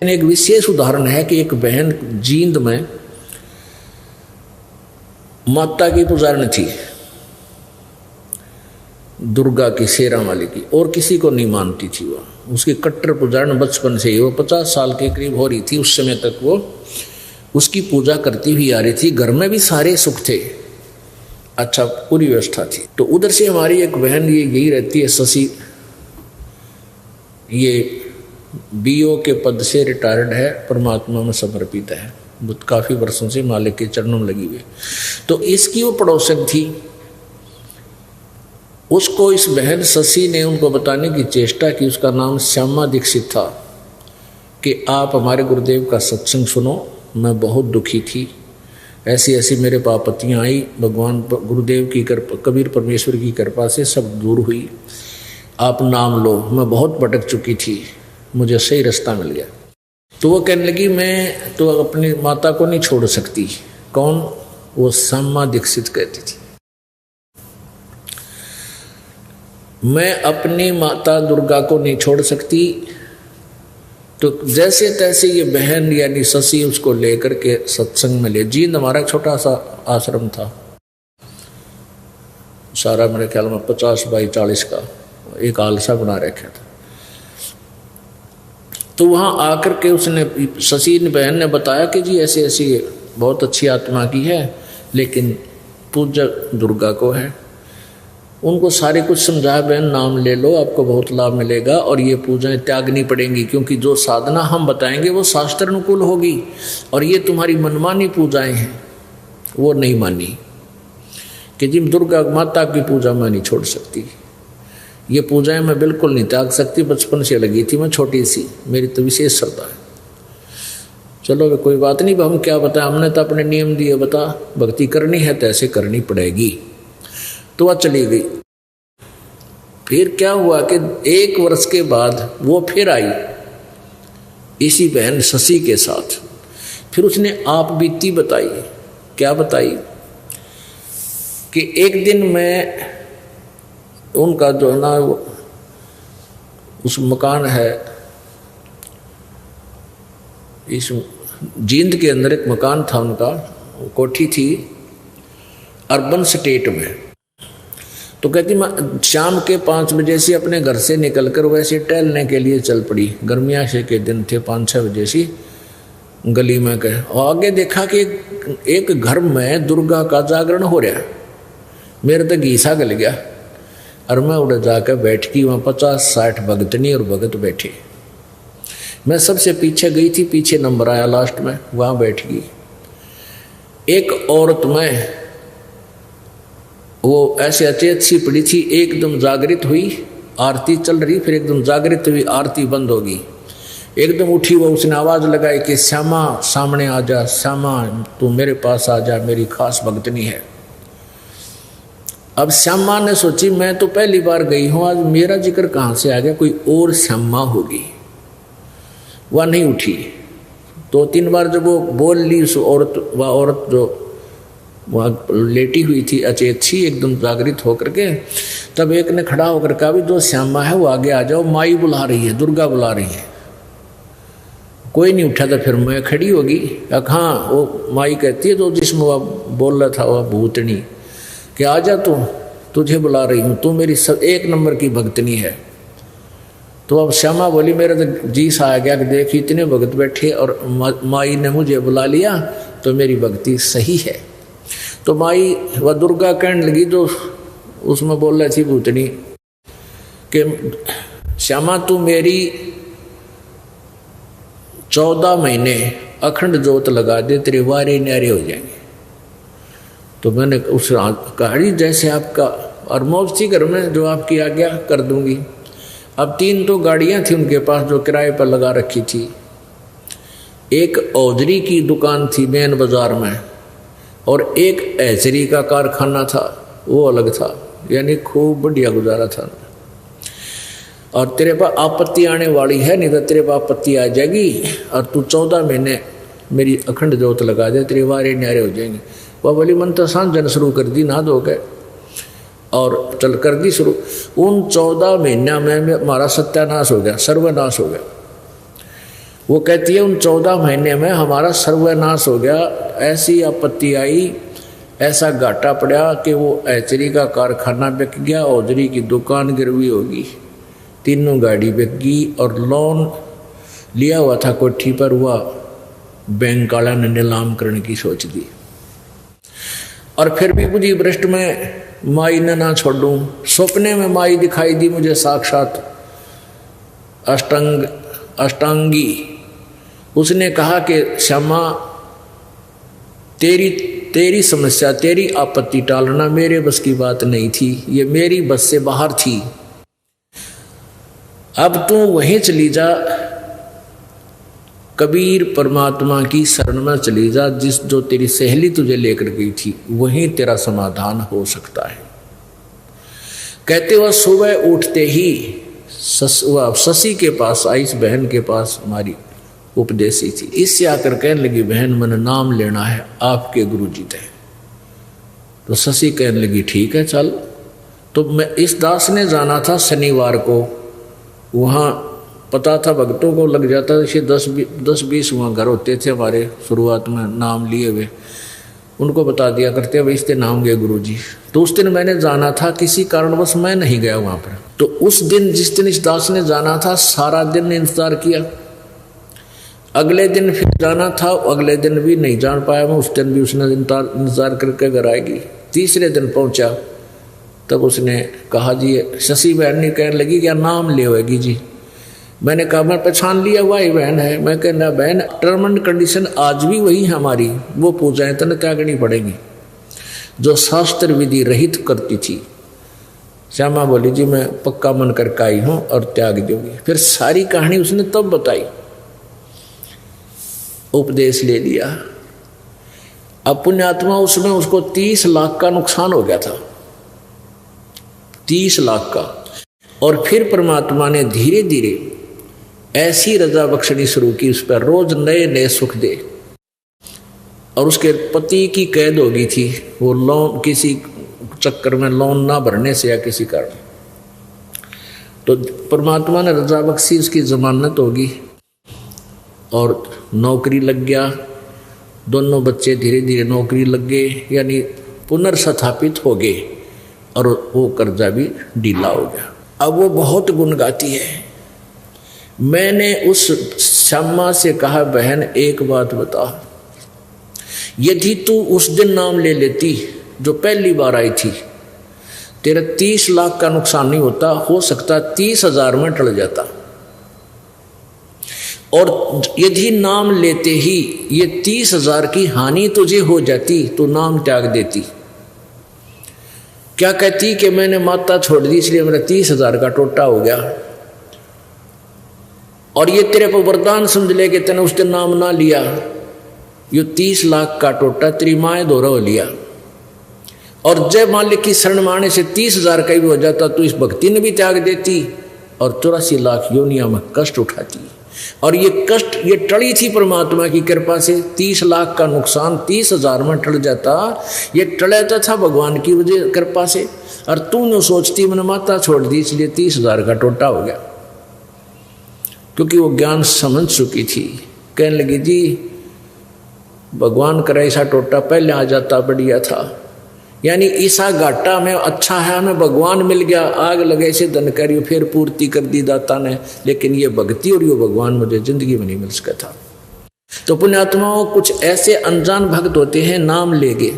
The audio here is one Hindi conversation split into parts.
एक विशेष उदाहरण है कि एक बहन जींद में माता की पुजारन थी, दुर्गा की, शेरा वाली की, और किसी को नहीं मानती थी। वह उसकी कट्टर पुजारन बचपन से ही, वो 50 साल के करीब हो रही थी उस समय तक वो उसकी पूजा करती हुई आ रही थी। घर में भी सारे सुख थे, अच्छा पूरी व्यवस्था थी। तो उधर से हमारी एक बहन ये यही रहती है, शशि, ये बीओ के पद से रिटायर्ड है, परमात्मा में समर्पित है, काफ़ी वर्षों से मालिक के चरणों में लगी हुई। तो इसकी वो पड़ोसन थी, उसको इस बहन शशि ने उनको बताने की चेष्टा की, उसका नाम श्यामा दीक्षित था, कि आप हमारे गुरुदेव का सत्संग सुनो। मैं बहुत दुखी थी, ऐसी ऐसी मेरे पास आपत्तियाँ आई, भगवान गुरुदेव की कृपा, कबीर परमेश्वर की कृपा से सब दूर हुई, आप नाम लो। मैं बहुत भटक चुकी थी, मुझे सही रास्ता मिल गया। तो वो कहने लगी, मैं तो अपनी माता को नहीं छोड़ सकती। कौन? वो श्यामा दीक्षित कहती थी, मैं अपनी माता दुर्गा को नहीं छोड़ सकती। तो जैसे तैसे ये बहन यानी शशि उसको लेकर के सत्संग में ले। जींद हमारा छोटा सा आश्रम था, सारा मेरे ख्याल में 50 बाई 40 का एक आलसा बना रखा था। तो वहाँ आकर के उसने, शशि बहन ने बताया कि जी ऐसे ऐसी बहुत अच्छी आत्मा की है, लेकिन पूजा दुर्गा को है। उनको सारे कुछ समझाया, बहन नाम ले लो, आपको बहुत लाभ मिलेगा, और ये पूजाएं त्यागनी पड़ेंगी, क्योंकि जो साधना हम बताएंगे वो शास्त्र अनुकूल होगी, और ये तुम्हारी मनमानी पूजाएं हैं। वो नहीं मानी कि जी दुर्गा माता की पूजा मैं नहीं छोड़ सकती, ये पूजाएं मैं बिल्कुल नहीं त्याग सकती, बचपन से लगी थी मैं छोटी सी, मेरी तो विशेष श्रद्धा है। चलो कोई बात नहीं, हम क्या बताएं, हमने तो अपने नियम दिए, बता भक्ति करनी है तो ऐसे करनी पड़ेगी। तो वह चली गई। फिर क्या हुआ कि 1 वर्ष के बाद वो फिर आई इसी बहन शशि के साथ। फिर उसने आप बीती बताई। क्या बताई कि एक दिन मैं उनका जो है ना, उस मकान है, इस जींद के अंदर एक मकान था उनका, कोठी थी अर्बन स्टेट में। तो कहती मैं शाम के 5 बजे से अपने घर से निकलकर वैसे टहलने के लिए चल पड़ी। गर्मियाँ से के दिन थे, 5-6 बजे से गली में गए, और आगे देखा कि एक घर में दुर्गा का जागरण हो रहा है। मेरे तो घीसा गल गया, और मैं उड़ जाकर बैठ गई। वहाँ 50-60 भगतनी और भगत बैठे। मैं सबसे पीछे गई थी, पीछे नंबर आया लास्ट में, वहाँ बैठ गई। एक औरत में वो ऐसे अचेत सी पड़ी थी, एकदम जागृत हुई, आरती चल रही, फिर एकदम जागृत हुई, आरती बंद होगी, एकदम उठी वो, उसने आवाज़ लगाई कि श्यामा सामने आ जा, श्यामा तू मेरे पास आ जा, मेरी खास भगतनी है। अब श्यामा ने सोची मैं तो पहली बार गई हूँ, आज मेरा जिक्र कहाँ से आ गया, कोई और श्यामा होगी। वह नहीं उठी। 2-3 बार जब वो बोल ली उस औरत, वह औरत जो वहाँ लेटी हुई थी अचेत सी, एकदम जागृत होकर के, तब एक ने खड़ा होकर कहा भी जो श्यामा है वो आगे आ जाओ, माई बुला रही है, दुर्गा बुला रही है। कोई नहीं उठा। था फिर मैं खड़ी होगी, हाँ वो माई कहती है, तो जिसमें वह बोल रहा था वह भूतनी, कि आ जा तू, तुझे बुला रही हूँ, तू मेरी 1 नंबर की भक्तनी है। तो अब श्यामा बोली, मेरा तो जी सा आ गया कि देख इतने भगत बैठे और माई ने मुझे बुला लिया, तो मेरी भक्ति सही है। तो माई वह दुर्गा कहने लगी, जो उसमें बोल रही थी भूतनी, कि श्यामा तू मेरी 14 महीने अखंड जोत लगा दे, तेरे वारे न्यारे हो जाएंगे। तो मैंने उस कहा जैसे आपका, और मौज थी घर में, जो आपकी आज्ञा कर दूंगी। अब 3 तो गाड़ियां थी उनके पास जो किराए पर लगा रखी थी। एक औजरी की दुकान थी मेन बाजार में, और एक ऐचरी का कारखाना था, वो अलग था, यानी खूब बढ़िया गुजारा था। और तेरे पास आपत्ति आने वाली है, नहीं तो तेरे पास आपत्ति आ जाएगी, और तू 14 महीने मेरी अखंड जोत लगा दे, तेरे वारे न्यारे हो जाएंगे। वह बोली मन तो सांझन शुरू कर दी, ना धो गए, और चल कर दी शुरू। उन 14 महीना में हमारा सत्यानाश हो गया, सर्वनाश हो गया। वो कहती है उन 14 महीने में हमारा सर्वनाश हो गया, ऐसी आपत्ति आई, ऐसा घाटा पड़ा कि वो ऐचरी का कारखाना बिक गया, औजरी की दुकान गिरवी होगी, तीनों गाड़ी बिक गई, और लोन लिया हुआ था कोठी पर, हुआ बैंक वाला ने नीलाम करने की सोच दी। और फिर भी बुद्धि भ्रष्ट में माई ने ना छोड़ूं, सपने में माई दिखाई दी मुझे साक्षात अष्टांगी। उसने कहा कि श्यामा तेरी समस्या, तेरी आपत्ति टालना मेरे बस की बात नहीं थी, ये मेरी बस से बाहर थी। अब तू वहीं चली जा, कबीर परमात्मा की शरण में चली जा, जो तेरी सहेली तुझे लेकर गई थी, वहीं तेरा समाधान हो सकता है। कहते हुए सुबह उठते ही शशि के पास आई, इस बहन के पास हमारी उपदेशी थी। इससे आकर कहने लगी, बहन मैंने नाम लेना है, आपके गुरुजी थे। तो शशि कहने लगी ठीक है चल। तो मैं इस दास ने जाना था शनिवार को, वहाँ पता था भक्तों को लग जाता था, 10-20 वहाँ घर होते थे हमारे शुरुआत में नाम लिए हुए, उनको बता दिया करते भाई इसके नाम गए गुरुजी। तो उस दिन मैंने जाना था, किसी कारणवश मैं नहीं गया वहाँ पर। तो उस दिन जिस दिन इस दास ने जाना था, सारा दिन इंतजार किया। अगले दिन फिर जाना था, अगले दिन भी नहीं जान पाया मैं, उस दिन भी उसने इंतजार करके घर आएगी। तीसरे दिन पहुंचा, तब उसने कहा जी, शशि बहन ने कहने लगी क्या नाम ले होगी जी। मैंने कहा मैं पहचान लिया वही बहन है। मैं कहना बहन टर्म एंड कंडीशन आज भी वही है हमारी, वो पूजाएं तने त्यागनी पड़ेगी जो शास्त्र विधि रहित करती थी। श्यामा बोली जी मैं पक्का मन करके आई हूं और त्याग दूंगी। फिर सारी कहानी उसने तब बताई, उपदेश ले लिया। अब पुण्यात्मा उसमें उसको 30 लाख का नुकसान हो गया था, 30 लाख का। और फिर परमात्मा ने धीरे धीरे ऐसी रजा बख्शनी शुरू की, उस पर रोज नए नए सुख दे। और उसके पति की कैद हो गई थी, वो लोन किसी चक्कर में लोन ना भरने से या किसी कारण, तो परमात्मा ने रजा बख्शी, उसकी जमानत होगी और नौकरी लग गया। दोनों बच्चे धीरे धीरे नौकरी लग गए, यानी पुनर्स्थापित हो गए, और वो कर्जा भी ढीला हो गया। अब वो बहुत गुण गाती है। मैंने उस श्यामा से कहा बहन एक बात बता, यदि तू उस दिन नाम ले लेती जो पहली बार आई थी, तेरा 30 लाख का नुकसान नहीं होता, हो सकता 30,000 में टल जाता। और यदि नाम लेते ही ये 30,000 की हानि तुझे हो जाती तो नाम त्याग देती। क्या कहती कि मैंने माता छोड़ दी इसलिए मेरा 30,000 का टोटा हो गया, और ये तेरे को वरदान समझ ले कि तेने उस दिन नाम ना लिया, ये 30 लाख का टोटा तेरी माए दोहरा हो लिया। और जय मालिक की शरण माने से 30,000 का भी हो जाता तो इस भक्ति ने भी त्याग देती और 84 लाख योनिया में कष्ट उठाती। और ये कष्ट ये टली थी परमात्मा की कृपा से। 30 लाख का नुकसान 30,000 में टल जाता, ये टलता था भगवान की वजह कृपा से। और तू न सोचती मैंने माता छोड़ दी इसलिए 30,000 का टोटा हो गया, क्योंकि वो ज्ञान समझ चुकी थी। कहने लगी जी भगवान करे ऐसा टोटा पहले आ जाता बढ़िया था, यानी ईसा घाटा में अच्छा है हमें भगवान मिल गया, आग लगे से धन करियो फिर पूर्ति कर दी दाता ने, लेकिन ये भक्ति और ये भगवान मुझे जिंदगी में नहीं मिल सका था। तो पुण्यात्माओं कुछ ऐसे अनजान भक्त होते हैं, नाम लेंगे,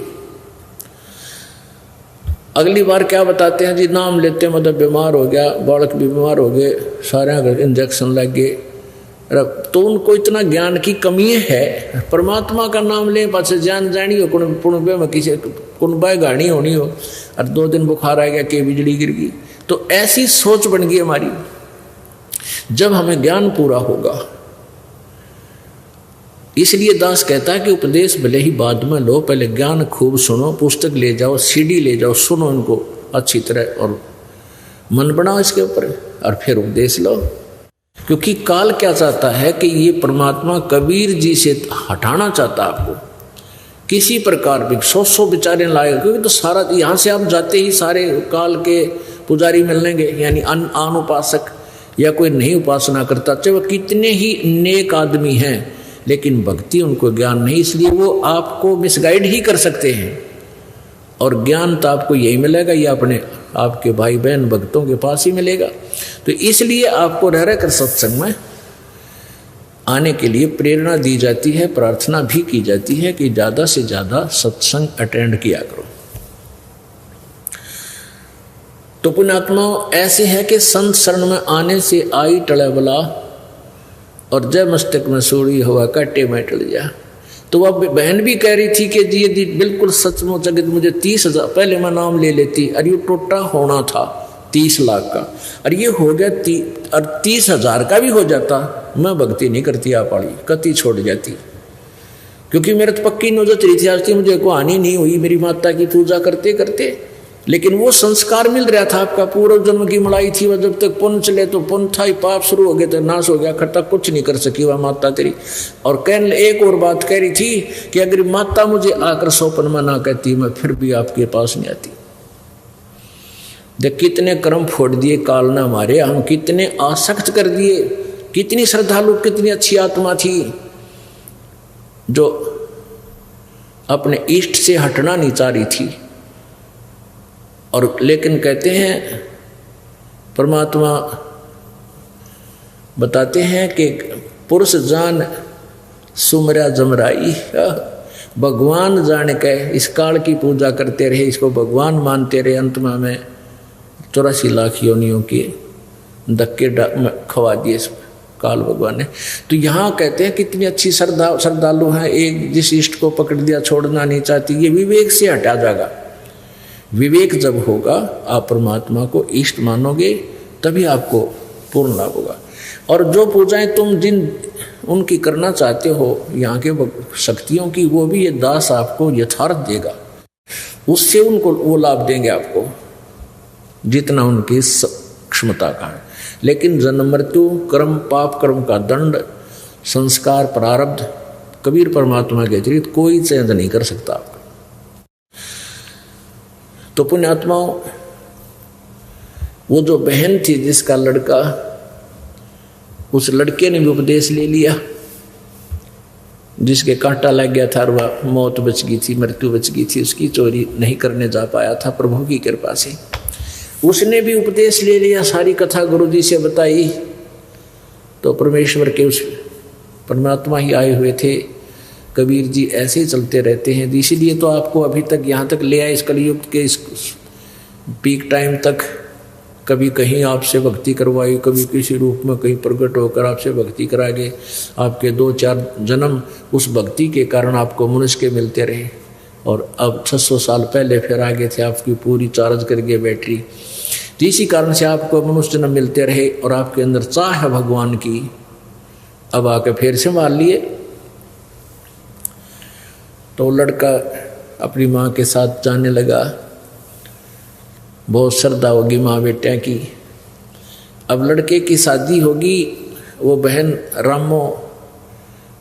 अगली बार क्या बताते हैं जी नाम लेते मतलब बीमार हो गया, बालक भी बीमार हो गए, सारे इंजेक्शन लग गए, तो उनको इतना ज्ञान की कमी है। परमात्मा का नाम ले पास जान जानी हो कुणबे में किसी कुणबाई गाड़ी होनी हो और 2 दिन बुखार आ गया कि बिजली गिर गई, तो ऐसी सोच बन गई हमारी। जब हमें ज्ञान पूरा होगा, इसलिए दास कहता है कि उपदेश भले ही बाद में लो, पहले ज्ञान खूब सुनो, पुस्तक ले जाओ, सीडी ले जाओ, सुनो इनको अच्छी तरह और मन बनाओ इसके ऊपर और फिर उपदेश लो। क्योंकि काल क्या चाहता है कि ये परमात्मा कबीर जी से हटाना चाहता आपको किसी प्रकार भी। 100 बेचारे लाएगा, क्योंकि तो सारा यहाँ से आप जाते ही सारे काल के पुजारी मिल लेंगे, यानी अनुपासक, या कोई नहीं उपासना करता, चाहे वह कितने ही नेक आदमी हैं, लेकिन भक्ति उनको ज्ञान नहीं, इसलिए वो आपको मिसगाइड ही कर सकते हैं। और ज्ञान तो आपको यही मिलेगा, या अपने आपके भाई बहन भक्तों के पास ही मिलेगा। तो इसलिए आपको रह रह कर सत्संग में आने के लिए प्रेरणा दी जाती है, प्रार्थना भी की जाती है कि ज़्यादा से ज़्यादा सत्संग अटेंड किया करो। तो पुण्यात्माओं, ऐसे है कि संत शरण में आने से आई टले बला, और जय मस्तक में सोड़ी हुआ काटे में टल जा। तो वह बहन भी कह रही थी कि जी यदि बिल्कुल सचमुच अगर मुझे 30,000 पहले मैं नाम ले लेती, और ये टोटा होना था 30 लाख का, और ये हो गया 30,000 का भी हो जाता, मैं भक्ति नहीं करती आप वाली, कति छोड़ जाती। क्योंकि मेरे तो पक्की नौजत रही थी, आज तक मुझे को हानि नहीं हुई मेरी माता की पूजा करते करते, लेकिन वो संस्कार मिल रहा था, आपका पूर्व जन्म की मलाई थी, वह जब तक पुण्य चले तो पुण्य था ही, पाप शुरू हो गए तो नाश हो गया, खट्टा कुछ नहीं कर सकी वह माता तेरी। और एक और बात कह रही थी कि अगर माता मुझे आकर सोपन में ना कहती, मैं फिर भी आपके पास नहीं आती। देख कितने कर्म फोड़ दिए काल ने हमारे, हम कितने आसक्त कर दिए, कितनी श्रद्धालु, कितनी अच्छी आत्मा थी जो अपने इष्ट से हटना नहीं चाह रही थी। और लेकिन कहते हैं परमात्मा बताते हैं कि पुरुष जान सुमरा जमराई, भगवान जान के इस काल की पूजा करते रहे, इसको भगवान मानते रहे, अंत में हमें 84 लाख योनियों के धक्के खवा दिए काल भगवान ने। तो यहाँ कहते हैं कितनी अच्छी श्रद्धालु हैं, एक जिस इष्ट को पकड़ दिया छोड़ना नहीं चाहती, ये विवेक से हटा जाएगा। विवेक जब होगा, आप परमात्मा को इष्ट मानोगे, तभी आपको पूर्ण लाभ होगा। और जो पूजाएं तुम जिन उनकी करना चाहते हो यहाँ के शक्तियों की, वो भी ये दास आपको यथार्थ देगा, उससे उनको वो लाभ देंगे आपको जितना उनकी क्षमता का है। लेकिन जन्म मृत्यु, कर्म, पाप कर्म का दंड, संस्कार, प्रारब्ध कबीर परमात्मा के अतिरिक्त कोई चेंज नहीं कर सकता आपका। तो पुण्यात्माओं, वो जो बहन थी जिसका लड़का, उस लड़के ने भी उपदेश ले लिया, जिसके कांटा लग गया था और वह मौत बच गई थी, मृत्यु बच गई थी, उसकी चोरी नहीं करने जा पाया था प्रभु की कृपा से, उसने भी उपदेश ले लिया, सारी कथा गुरु जी से बताई। तो परमेश्वर के उस परमात्मा ही आए हुए थे, कबीर जी ऐसे ही चलते रहते हैं। इसीलिए तो आपको अभी तक यहाँ तक ले आए, इस कलयुग के इस पीक टाइम तक। कभी कहीं आपसे भक्ति करवाई, कभी किसी रूप में कहीं प्रकट होकर आपसे भक्ति करा गए। आपके 2-4 जन्म उस भक्ति के कारण आपको मनुष्य के मिलते रहे, और अब 600 साल पहले फिर आगे थे आपकी पूरी चार्ज करके बैटरी। तो इसी कारण से आपको मनुष्य जन्म मिलते रहे, और आपके अंदर चाह है भगवान की, अब आके फिर से मान लिए। तो लड़का अपनी माँ के साथ जाने लगा, बहुत श्रद्धा होगी माँ बेटिया की। अब लड़के की शादी होगी, वो बहन रामो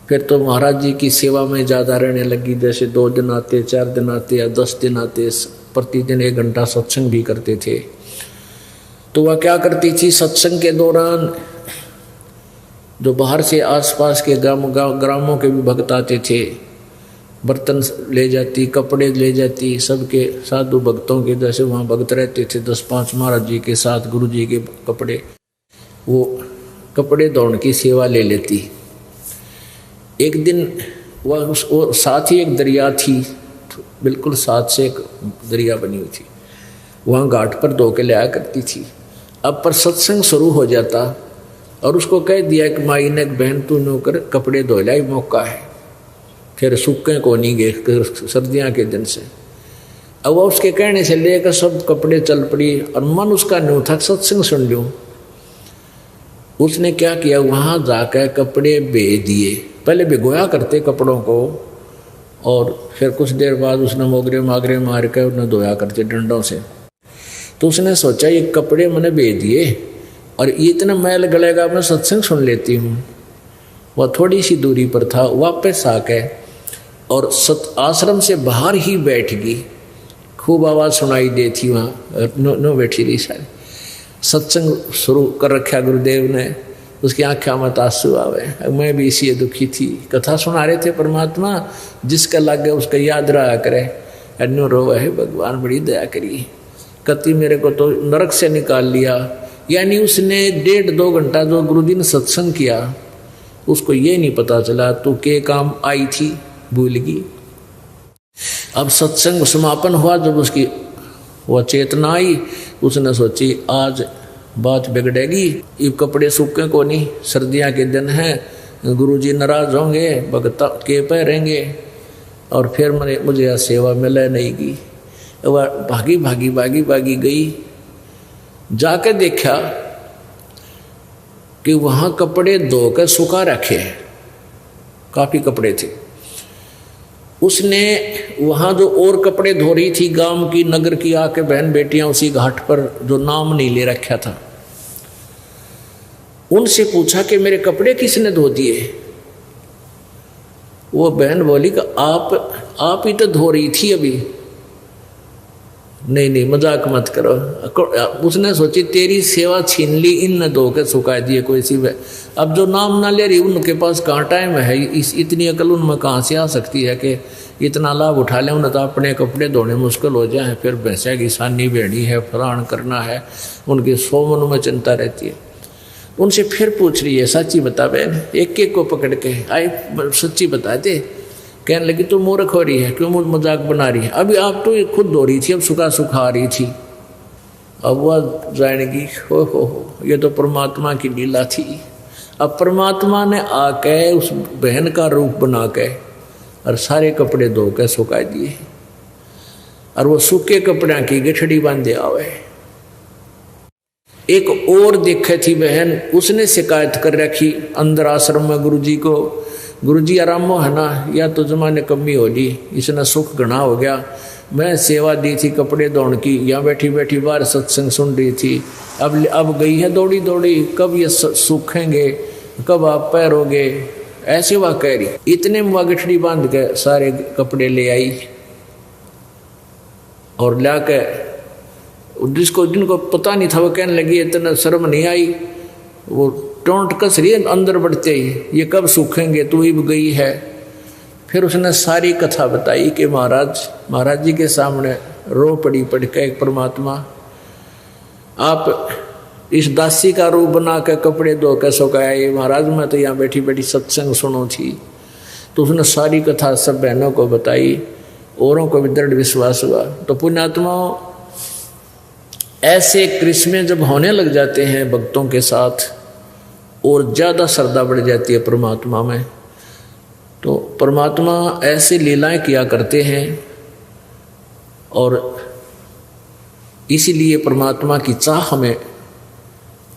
फिर तो महाराज जी की सेवा में ज़्यादा रहने लगी। जैसे 2 दिन आते, 4 दिन आते या 10 दिन आते, प्रतिदिन 1 घंटा सत्संग भी करते थे। तो वह क्या करती थी, सत्संग के दौरान जो बाहर से आसपास के ग्रामों के भी भक्त आते थे, बर्तन ले जाती, कपड़े ले जाती, सबके साधु भक्तों के जैसे वहाँ भक्त रहते थे 10-5 महाराज जी के साथ, गुरु जी के कपड़े, वो कपड़े धोने की सेवा ले लेती। एक दिन वह साथ ही एक दरिया थी, बिल्कुल साथ से एक दरिया बनी हुई थी, वहाँ घाट पर धो के लाया करती थी। अब पर सत्संग शुरू हो जाता और उसको कह दिया कि माई ने बहन तू नौकर कपड़े धो लाई, मौका है, फिर सूखे को नहीं गए सर्दियाँ के दिन से। अब वह उसके कहने से लेकर सब कपड़े चल पड़ी, और मन उसका न्यू था सत्संग सुन लूँ। उसने क्या किया, वहाँ जाकर कपड़े भेज दिए, पहले भिगोया करते कपड़ों को, और फिर कुछ देर बाद उसने मोगरे मागरे मार कर उन्हें धोया करते डंडों से। तो उसने सोचा ये कपड़े मैंने भेज दिए और ये इतना मैल गलेगा, मैं सत्संग सुन लेती हूँ। वह थोड़ी सी दूरी पर था, वापस आके और आश्रम से बाहर ही बैठ गई। खूब आवाज़ सुनाई देती वहाँ, नो बैठी रही सारी। सत्संग शुरू कर रखा गुरुदेव ने, उसकी आँखों में आंसू आवे। मैं भी इसी दुखी थी। कथा सुना रहे थे परमात्मा जिसका लग गया उसका याद रहा करे, अन्य रो है भगवान बड़ी दया करी। कति मेरे को तो नरक से निकाल लिया। यानी उसने 1.5-2 घंटा जो गुरुजी ने सत्संग किया उसको ये नहीं पता चला तू के काम आई थी, भूल गई। अब सत्संग समापन हुआ, जब उसकी वह चेतना आई, उसने सोची आज बात बिगड़ेगी। ये कपड़े सूखे को नहीं, सर्दियाँ के दिन हैं, गुरुजी नाराज होंगे, भगत के पहरेंगे और फिर मुझे सेवा मिले नहीं की। वह भागी गई। जाके देखा कि वहाँ कपड़े धोकर सुखा रखे, काफ़ी कपड़े थे। उसने वहाँ जो और कपड़े धो रही थी गांव की नगर की आके बहन बेटियां उसी घाट पर जो नाम नहीं ले रखा था, उनसे पूछा कि मेरे कपड़े किसने धो दिए। वो बहन बोली कि आप ही तो धो रही थी अभी। नहीं मजाक मत करो। उसने सोची तेरी सेवा छीन ली, इन न धो के सुखा दिए कोई सी। अब जो नाम ना ले रही उनके पास कहाँ टाइम है, इतनी अकल उनमें कहाँ से आ सकती है कि इतना लाभ उठा लें। उन्हें तो अपने कपड़े धोने मुश्किल हो जाए, फिर भैंसा की सानी बेड़ी है, फलान करना है, उनकी 100 मन में चिंता रहती है। उनसे फिर पूछ रही है सच्ची बता बहन, एक को पकड़ के आए सच्ची बता दे। कहने लगी तू मूर्ख हो रही है, क्यों मजाक बना रही है, अभी आप तो खुद धो रही थी, अब सुखा रही थी। अब वह जानेगी हो ये तो परमात्मा की लीला थी। अब परमात्मा ने आके उस बहन का रूप बना के और सारे कपड़े धो के सुखा दिए, और वो सूखे कपड़े की गठड़ी बांधे आवे। एक और देखे थी बहन, उसने शिकायत कर रखी अंदर आश्रम में गुरुजी को, गुरुजी आरामो है ना, या तो जमाने कमी हो ली, इसने सुख घना हो गया। मैं सेवा दी थी कपड़े धोने की, यहाँ बैठी बैठी बाहर सत्संग सुन रही थी, अब गई है दौड़ी दौड़ी, कब ये सूखेंगे, कब आप पैरोगे, ऐसे वह कह रही। इतने में वह गठड़ी बांध के सारे कपड़े ले आई और ला के जिनको पता नहीं था वो कहने लगी इतना शर्म नहीं आई, वो टोंट कस रही है अंदर बढ़ते ही, ये कब सूखेंगे, तू ही गई है। फिर उसने सारी कथा बताई कि महाराज जी के सामने रो पड़ी पड़ के, परमात्मा आप इस दासी का रूप बना के कपड़े धो के सुखाए, महाराज मैं तो यहाँ बैठी बैठी सत्संग सुनो थी। तो उसने सारी कथा सब बहनों को बताई, औरों को भी दृढ़ विश्वास हुआ। तो पुण्यात्मा ऐसे क्रिस्में जब होने लग जाते हैं भक्तों के साथ, और ज़्यादा श्रद्धा बढ़ जाती है परमात्मा में, तो परमात्मा ऐसी लीलाएं किया करते हैं। और इसीलिए परमात्मा की चाह हमें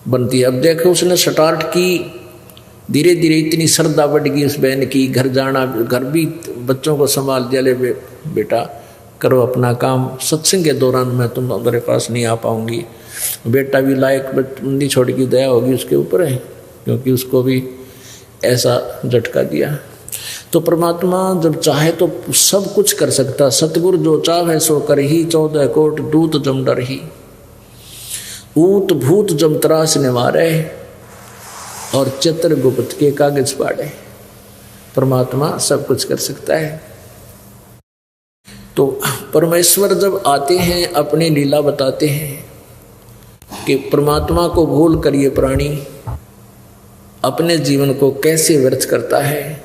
बनती है। अब देखो उसने स्टार्ट की, धीरे धीरे इतनी श्रद्धा बढ़ गई उस बहन की, घर जाना, घर भी बच्चों को संभाल दिया, ले बेटा करो अपना काम, सत्संग के दौरान मैं तुम्हारे पास नहीं आ पाऊंगी। बेटा भी लायक बंदी छोड़ की दया होगी उसके ऊपर है, क्योंकि उसको भी ऐसा झटका दिया। तो परमात्मा जब चाहे तो सब कुछ कर सकता। सतगुरु जो चाहे सो कर ही, 14 कोट दूत जम डर ही, ऊत भूत जम त्रास निवारे, और चित्रगुप्त के कागज पाड़े। परमात्मा सब कुछ कर सकता है। तो परमेश्वर जब आते हैं अपनी लीला बताते हैं कि परमात्मा को भूल कर ये प्राणी अपने जीवन को कैसे व्यर्थ करता है,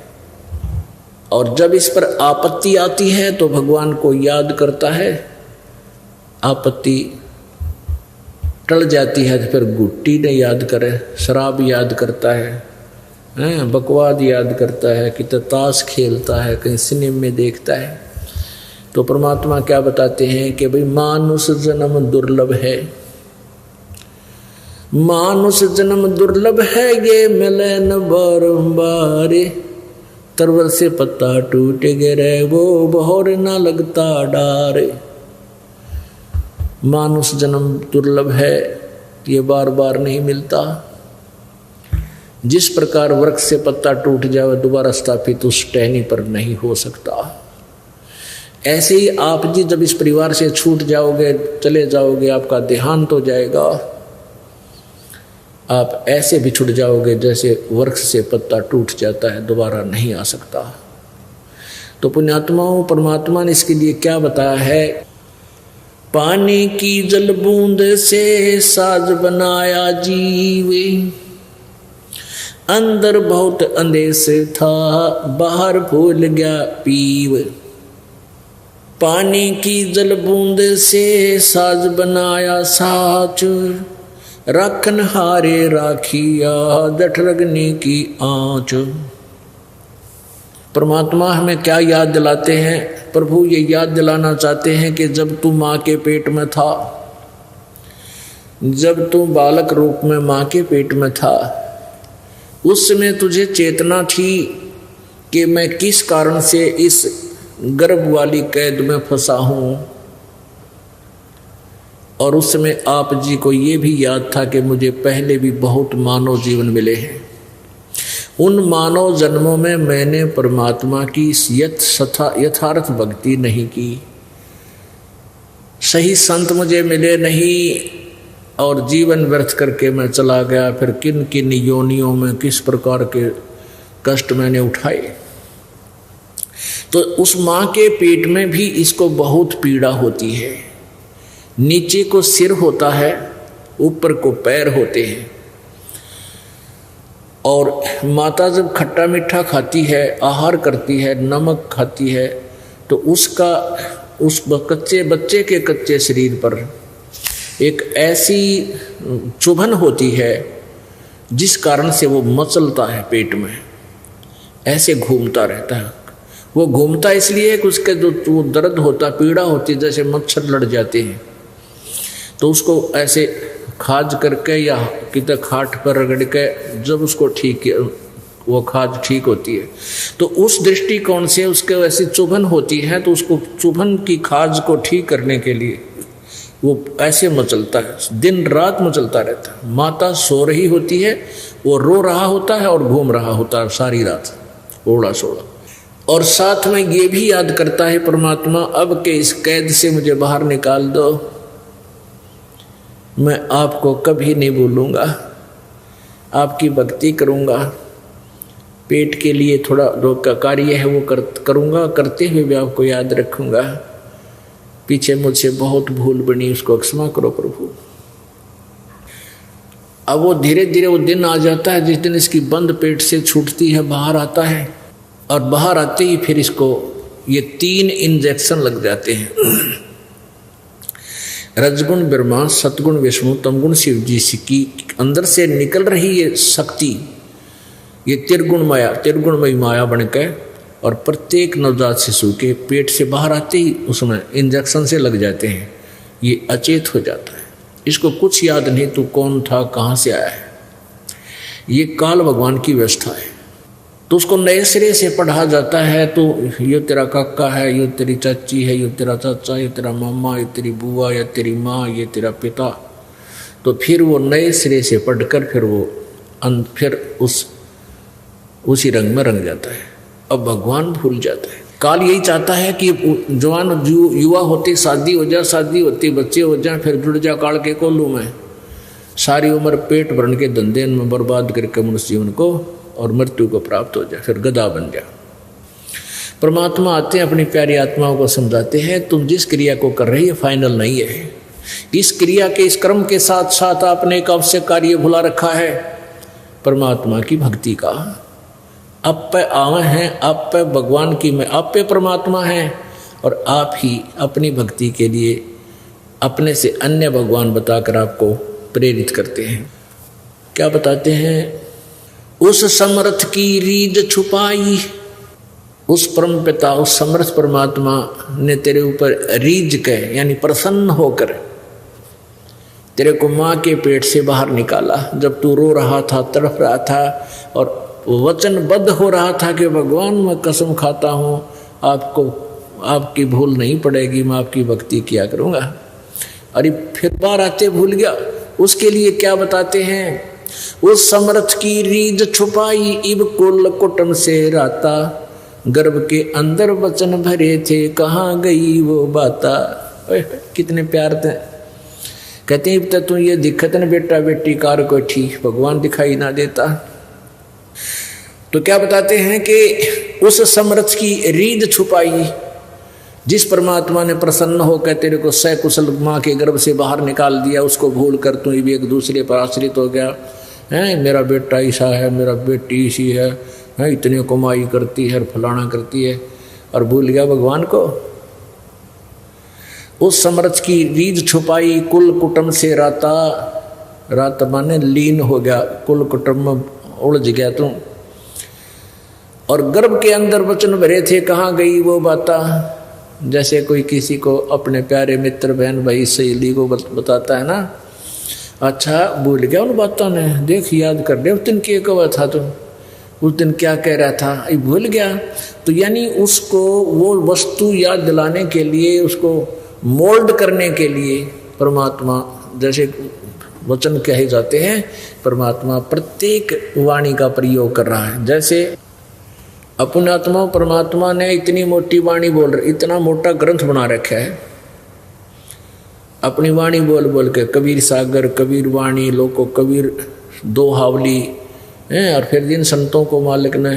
और जब इस पर आपत्ति आती है तो भगवान को याद करता है, आपत्ति टल जाती है तो फिर गुट्टी ने याद करे, शराब याद करता है, बकवाद याद करता है, कि ताश खेलता है, कहीं सिनेमा में देखता है। तो परमात्मा क्या बताते हैं कि भाई मानुष जन्म दुर्लभ है, मानुष जन्म दुर्लभ है, ये मिले न बारंबार, तरवर से पत्ता टूट गिरे वो बहोर न लगता डार। मानुष जन्म दुर्लभ है, ये बार बार नहीं मिलता। जिस प्रकार वृक्ष से पत्ता टूट जाए दोबारा स्थापित उस टहनी पर नहीं हो सकता, ऐसे ही आप जी जब इस परिवार से छूट जाओगे, चले जाओगे, आपका देहांत हो जाएगा, आप ऐसे बिछुड़ जाओगे जैसे वृक्ष से पत्ता टूट जाता है, दोबारा नहीं आ सकता। तो पुण्यात्माओं, परमात्मा ने इसके लिए क्या बताया है? पानी की जल बूंद से साज बनाया जीवे, अंदर बहुत अंदेश था, बाहर भूल गया पीव। पानी की जल बूंद से साज बनाया साच, राखन हारे राखिया जठ रगनी की आंच। परमात्मा हमें क्या याद दिलाते हैं? प्रभु ये याद दिलाना चाहते हैं कि जब तू माँ के पेट में था, जब तू बालक रूप में माँ के पेट में था, उस समय तुझे चेतना थी कि मैं किस कारण से इस गर्भ वाली कैद में फंसा हूं। और उस समय आप जी को ये भी याद था कि मुझे पहले भी बहुत मानव जीवन मिले हैं। उन मानव जन्मों में मैंने परमात्मा की यथार्थ भक्ति नहीं की, सही संत मुझे मिले नहीं, और जीवन व्यर्थ करके मैं चला गया। फिर किन किन योनियों में किस प्रकार के कष्ट मैंने उठाए। तो उस माँ के पेट में भी इसको बहुत पीड़ा होती है। नीचे को सिर होता है, ऊपर को पैर होते हैं। और माता जब खट्टा मीठा खाती है, आहार करती है, नमक खाती है, तो उसका उस कच्चे बच्चे के कच्चे शरीर पर एक ऐसी चुभन होती है जिस कारण से वो मचलता है, पेट में ऐसे घूमता रहता है। वो घूमता इसलिए कि उसके जो दर्द होता, पीड़ा होती, जैसे मच्छर लड़ जाते हैं, तो उसको ऐसे खाज करके या कितने खाट पर रगड़ के जब उसको ठीक, वो खाज ठीक होती है, तो उस दृष्टिकोण से उसके वैसी चुभन होती है, तो उसको चुभन की खाज को ठीक करने के लिए वो ऐसे मचलता है, दिन रात मचलता रहता है। माता सो रही होती है, वो रो रहा होता है और घूम रहा होता है सारी रात, ओड़ा सोड़ा। और साथ में ये भी याद करता है परमात्मा, अब के इस कैद से मुझे बाहर निकाल दो, मैं आपको कभी नहीं भूलूंगा, आपकी भक्ति करूंगा, पेट के लिए थोड़ा जो कार्य है वो करूंगा, करते हुए भी आपको याद रखूंगा। पीछे मुझसे बहुत भूल बनी, उसको क्षमा करो प्रभु। अब वो धीरे धीरे वो दिन आ जाता है जिस दिन इसकी बंद पेट से छूटती है, बाहर आता है, और बाहर आते ही फिर इसको ये 3 इंजेक्शन लग जाते हैं। रजगुण ब्रह्मा, सतगुण विष्णु, तमगुण शिव जी की अंदर से निकल रही ये शक्ति, ये त्रिगुणमयी माया बनकर और प्रत्येक नवजात शिशु के पेट से बाहर आते ही उसमें इंजेक्शन से लग जाते हैं। ये अचेत हो जाता है, इसको कुछ याद नहीं तू कौन था, कहाँ से आया है। ये काल भगवान की व्यवस्था है। तो उसको नए सिरे से पढ़ा जाता है, तो ये तेरा काका है, ये तेरी चाची है, ये तेरा चाचा, ये तेरा मामा, ये तेरी बुआ, ये तेरी माँ, ये तेरा पिता। तो फिर वो नए सिरे से पढ़कर फिर उसी रंग में रंग जाता है। अब भगवान भूल जाता है। काल यही चाहता है कि जवान युवा होते शादी हो जाए, शादी होती बच्चे हो जाए, फिर जुड़ जा काल के कोलू में, सारी उम्र पेट भरने के धंधे में बर्बाद करके मनुष्य जीवन को और मृत्यु को प्राप्त हो जाए, फिर गधा बन जाए। परमात्मा आते हैं, अपनी प्यारी आत्माओं को समझाते हैं, तुम जिस क्रिया को कर रही है फाइनल नहीं है। इस क्रिया के, इस कर्म के साथ साथ आपने एक आवश्यक कार्य भुला रखा है, परमात्मा की भक्ति का। आप पे आवे हैं, आप पे भगवान की में, आप पे परमात्मा है, और आप ही अपनी भक्ति के लिए अपने से अन्य भगवान बताकर आपको प्रेरित करते हैं। क्या बताते हैं? उस समर्थ की रीझ छुपाई, उस परम पिता, उस समर्थ परमात्मा ने तेरे ऊपर रीझ के यानी प्रसन्न होकर तेरे को माँ के पेट से बाहर निकाला। जब तू रो रहा था, तड़प रहा था और वचनबद्ध हो रहा था कि भगवान मैं कसम खाता हूँ आपको, आपकी भूल नहीं पड़ेगी, मैं आपकी भक्ति किया करूँगा। अरे फिर बार आते भूल गया। उसके लिए क्या बताते हैं? उस समर्थ की रीझ छुपाई, इब कुल कुटुंब से राता, गर्भ के अंदर वचन भरे थे, कहाँ गई वो बाता। कितने प्यार थे। कहते हैं तब तू ये दिक्कत न बेटा बेटी कार को ठीक भगवान दिखाई ना देता। तो क्या बताते हैं कि उस समरथ की रीढ़ छुपाई जिस परमात्मा ने प्रसन्न होकर तेरे को सकुशल माँ के गर्भ से बाहर निकाल दिया, उसको भूल कर तू भी एक दूसरे पर आश्रित हो गया है। मेरा बेटा ऐसा है, मेरा बेटी ऐसी है, इतनी कमाई करती है, फलाना करती है, और भूल गया भगवान को। उस समरथ की रीढ़ छुपाई कुल कुटुंब से राता, रात माने लीन हो गया, कुल कुटुंब में उलझ गया तू। और गर्भ के अंदर वचन भरे थे, कहाँ गई वो बाता। जैसे कोई किसी को अपने प्यारे मित्र बहन भाई सहेली को बताता है ना, अच्छा भूल गया उन बातों ने, देख याद कर दे उस दिन क्या कहा था, तो उस दिन क्या कह रहा था, ये भूल गया। तो यानी उसको वो वस्तु याद दिलाने के लिए, उसको मोल्ड करने के लिए परमात्मा, जैसे वचन कहे जाते हैं, परमात्मा प्रत्येक वाणी का प्रयोग कर रहा है। जैसे अपने आत्मा परमात्मा ने इतनी मोटी वाणी बोल रही, इतना मोटा ग्रंथ बना रखा है, अपनी वाणी बोल बोल के, कबीर सागर, कबीर वाणी, लोको कबीर दो हावली हैं। और फिर जिन संतों को मालिक ने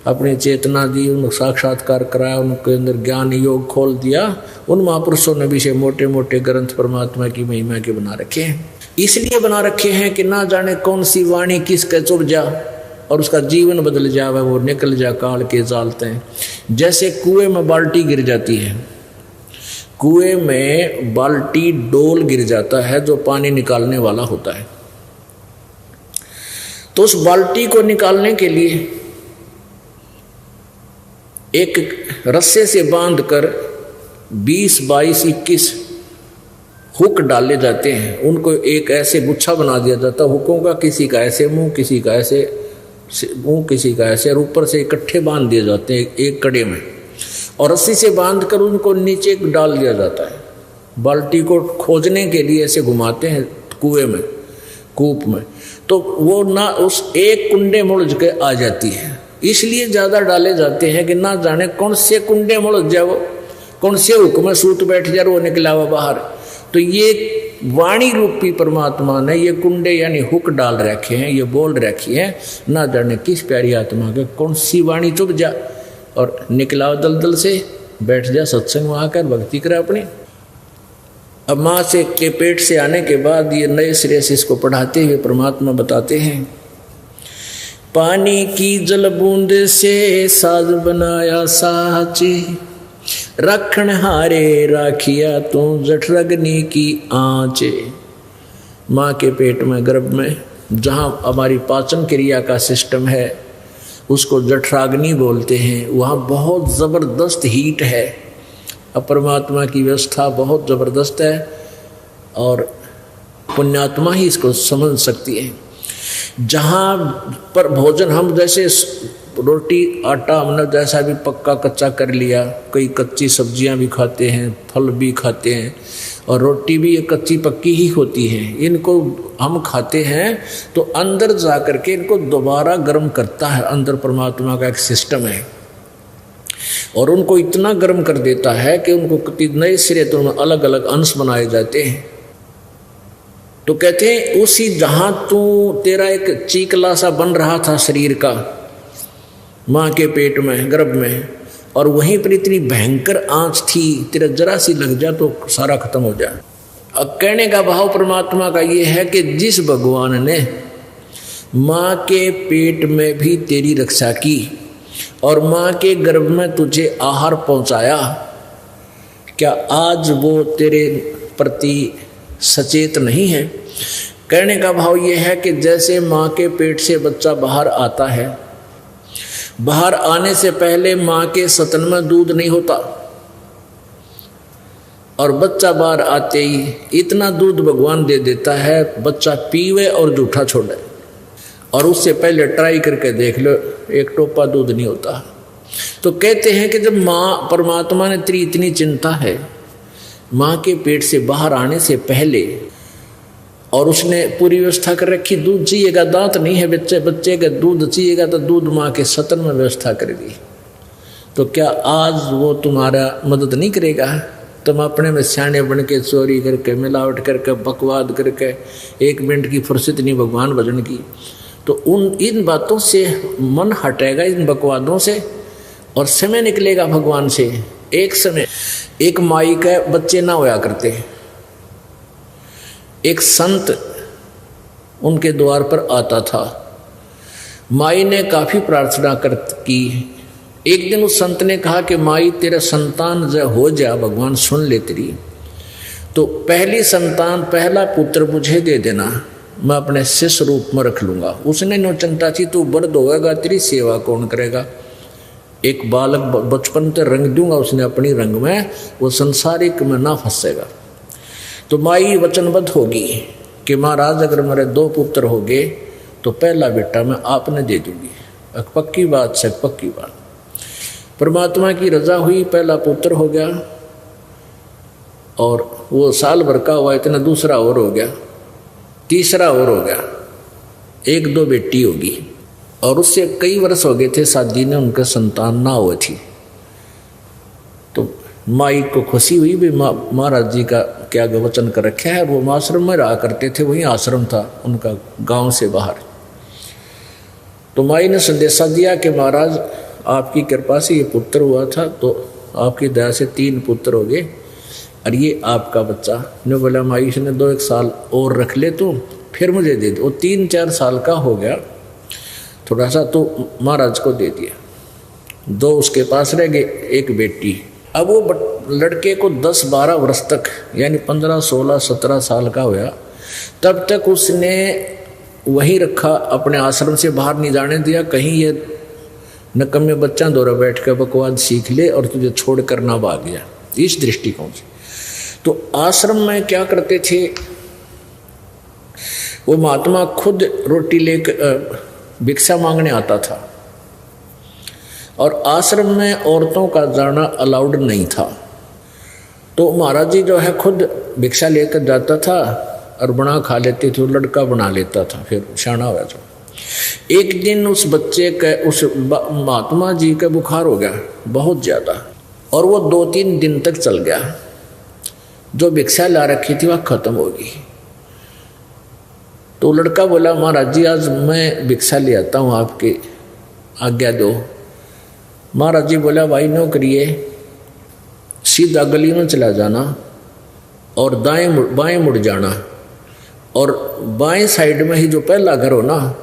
अपनी चेतना दी, उनको साक्षात्कार कराया, उनके अंदर ज्ञान योग खोल दिया, उन महापुरुषों ने भी से मोटे मोटे ग्रंथ परमात्मा की महिमा के बना रखे हैं। इसलिए बना रखे हैं कि ना जाने कौन सी वाणी किसके चुभ जा और उसका जीवन बदल जावे, वो निकल जा काल के जालते हैं। जैसे कुएं में बाल्टी गिर जाती है, कुएं में बाल्टी डोल गिर जाता है जो पानी निकालने वाला होता है, तो उस बाल्टी को निकालने के लिए एक रस्से से बांधकर 20, 22, 21 हुक डाले जाते हैं। उनको एक ऐसे गुच्छा बना दिया जाता है हुकों का, किसी का ऐसे मुंह, किसी का ऐसे मुंह, किसी का ऐसे, और ऊपर से इकट्ठे बांध दिए जाते हैं एक कड़े में, और रस्सी से बांधकर उनको नीचे डाल दिया जाता है। बाल्टी को खोजने के लिए ऐसे घुमाते हैं कुएं में, कूप में, तो वो ना उस एक कुंडे में उलझ के आ जाती है। इसलिए ज़्यादा डाले जाते हैं कि ना जाने कौन से कुंडे में उलझ जाए, वो कौन से हुक में सूत बैठ जाए, वो निकला हुआ बाहर। तो ये वाणी रूपी परमात्मा ने ये कुंडे यानी हुक डाल रखे हैं, ये बोल रखी है, ना जाने किस प्यारी आत्मा के कौन सी वाणी चुभ जा और निकला दलदल से बैठ जा, सत्संग में आकर भक्ति करे अपनी। अब माँ से के पेट से आने के बाद ये नए सिरे से इसको पढ़ाते हुए परमात्मा बताते हैं, पानी की जल बूंद से साज बनाया साचे, रखण हारे राखिया तू जठरग्नि की आँचे। माँ के पेट में, गर्भ में, जहाँ हमारी पाचन क्रिया का सिस्टम है उसको जठराग्नि बोलते हैं, वहाँ बहुत ज़बरदस्त हीट है। अब परमात्मा की व्यवस्था बहुत ज़बरदस्त है और पुण्यात्मा ही इसको समझ सकती है। जहाँ पर भोजन हम जैसे रोटी आटा हमने जैसा भी पक्का कच्चा कर लिया, कई कच्ची सब्जियां भी खाते हैं, फल भी खाते हैं, और रोटी भी ये कच्ची पक्की ही होती है। इनको हम खाते हैं तो अंदर जा कर के इनको दोबारा गर्म करता है, अंदर परमात्मा का एक सिस्टम है, और उनको इतना गर्म कर देता है कि उनको नए सिरे तो अलग अलग अंश बनाए जाते हैं। तो कहते हैं उसी जहाँ तू तेरा एक चीकला सा बन रहा था शरीर का माँ के पेट में, गर्भ में, और वहीं पर इतनी भयंकर आँच थी, तेरा जरा सी लग जा तो सारा खत्म हो जाए। अब कहने का भाव परमात्मा का ये है कि जिस भगवान ने माँ के पेट में भी तेरी रक्षा की और माँ के गर्भ में तुझे आहार पहुँचाया, क्या आज वो तेरे प्रति सचेत नहीं है? कहने का भाव ये है कि जैसे माँ के पेट से बच्चा बाहर आता है, बाहर आने से पहले माँ के स्तन में दूध नहीं होता, और बच्चा बाहर आते ही इतना दूध भगवान दे देता है बच्चा पीवे और जूठा छोड़े, और उससे पहले ट्राई करके देख लो एक टोपा दूध नहीं होता। तो कहते हैं कि जब माँ परमात्मा ने तेरी इतनी चिंता है माँ के पेट से बाहर आने से पहले, और उसने पूरी व्यवस्था कर रखी, दूध चाहिएगा, दांत नहीं है बच्चे का दूध चाहिएगा तो दूध माँ के स्तन में व्यवस्था कर दी, तो क्या आज वो तुम्हारा मदद नहीं करेगा? तुम अपने में सियाने बन के चोरी करके मिलावट करके बकवाद करके 1 मिनट की फुर्सत नहीं भगवान भजन की, तो इन बातों से मन हटेगा, इन बकवादों से, और समय निकलेगा भगवान से। एक समय एक माई के बच्चे ना होया करते, एक संत उनके द्वार पर आता था। माई ने काफी प्रार्थना की। एक दिन उस संत ने कहा कि माई तेरा संतान हो जा, भगवान सुन ले तेरी, तो पहली संतान पहला पुत्र मुझे दे देना, मैं अपने शिष्य रूप में रख लूंगा। उसने नो चिंता थी, तू बर्द होएगा तेरी सेवा कौन करेगा, एक बालक बचपन से रंग दूंगा उसने अपनी रंग में, वो संसारिक में ना फंसेगा। तो माई वचनबद्ध होगी कि महाराज अगर मेरे 2 पुत्र हो गए तो पहला बेटा मैं आपने दे दूंगी। पक्की बात से पक्की बात। परमात्मा की रजा हुई, पहला पुत्र हो गया, और वो साल भर का हुआ, इतना दूसरा और हो गया, तीसरा और हो गया, 1-2 बेटी होगी। और उससे कई वर्ष हो गए थे शादी ने, उनका संतान ना हुई थी। तो माई को खुशी हुई भी महाराज जी का क्या वचन कर रखा है। वो आश्रम में रहा करते थे, वहीं आश्रम था उनका गांव से बाहर। तो माई ने संदेशा दिया कि महाराज आपकी कृपा से ये पुत्र हुआ था, तो आपकी दया से 3 पुत्र हो गए, और ये आपका बच्चा। ने बोला माई ने 2-1 साल और रख ले तो फिर मुझे दे दो। वो 3-4 साल का हो गया थोड़ा सा, तो महाराज को दे दिया। 2 उसके पास रह गए, 1 बेटी। अब वो लड़के को 10-12 वर्ष तक, यानी 15, 16, 17 साल का हुआ, तब तक उसने वहीं रखा, अपने आश्रम से बाहर नहीं जाने दिया, कहीं ये नकम्मे बच्चा दौरा बैठ कर बकवाद सीख ले और तुझे छोड़ कर ना भाग गया, इस दृष्टिकोण से। तो आश्रम में क्या करते थे, वो महात्मा खुद रोटी लेकर भिक्षा मांगने आता था, और आश्रम में औरतों का जाना अलाउड नहीं था। तो महाराज जी जो है खुद भिक्षा लेकर जाता था और बना खा लेते थे, लड़का बना लेता था, फिर शाना हुआ। तो एक दिन उस बच्चे के, उस महात्मा जी का बुखार हो गया बहुत ज़्यादा, और वो 2-3 दिन तक चल गया। जो भिक्षा ला रखी थी वह खत्म होगी। तो लड़का बोला महाराज जी आज मैं भिक्षा ले आता हूँ, आपकी आज्ञा दो। महाराज जी बोला भाई नो करिए, सीधा गली में चला जाना और बाएं मुड़ जाना, और बाएं साइड में ही जो पहला घर हो ना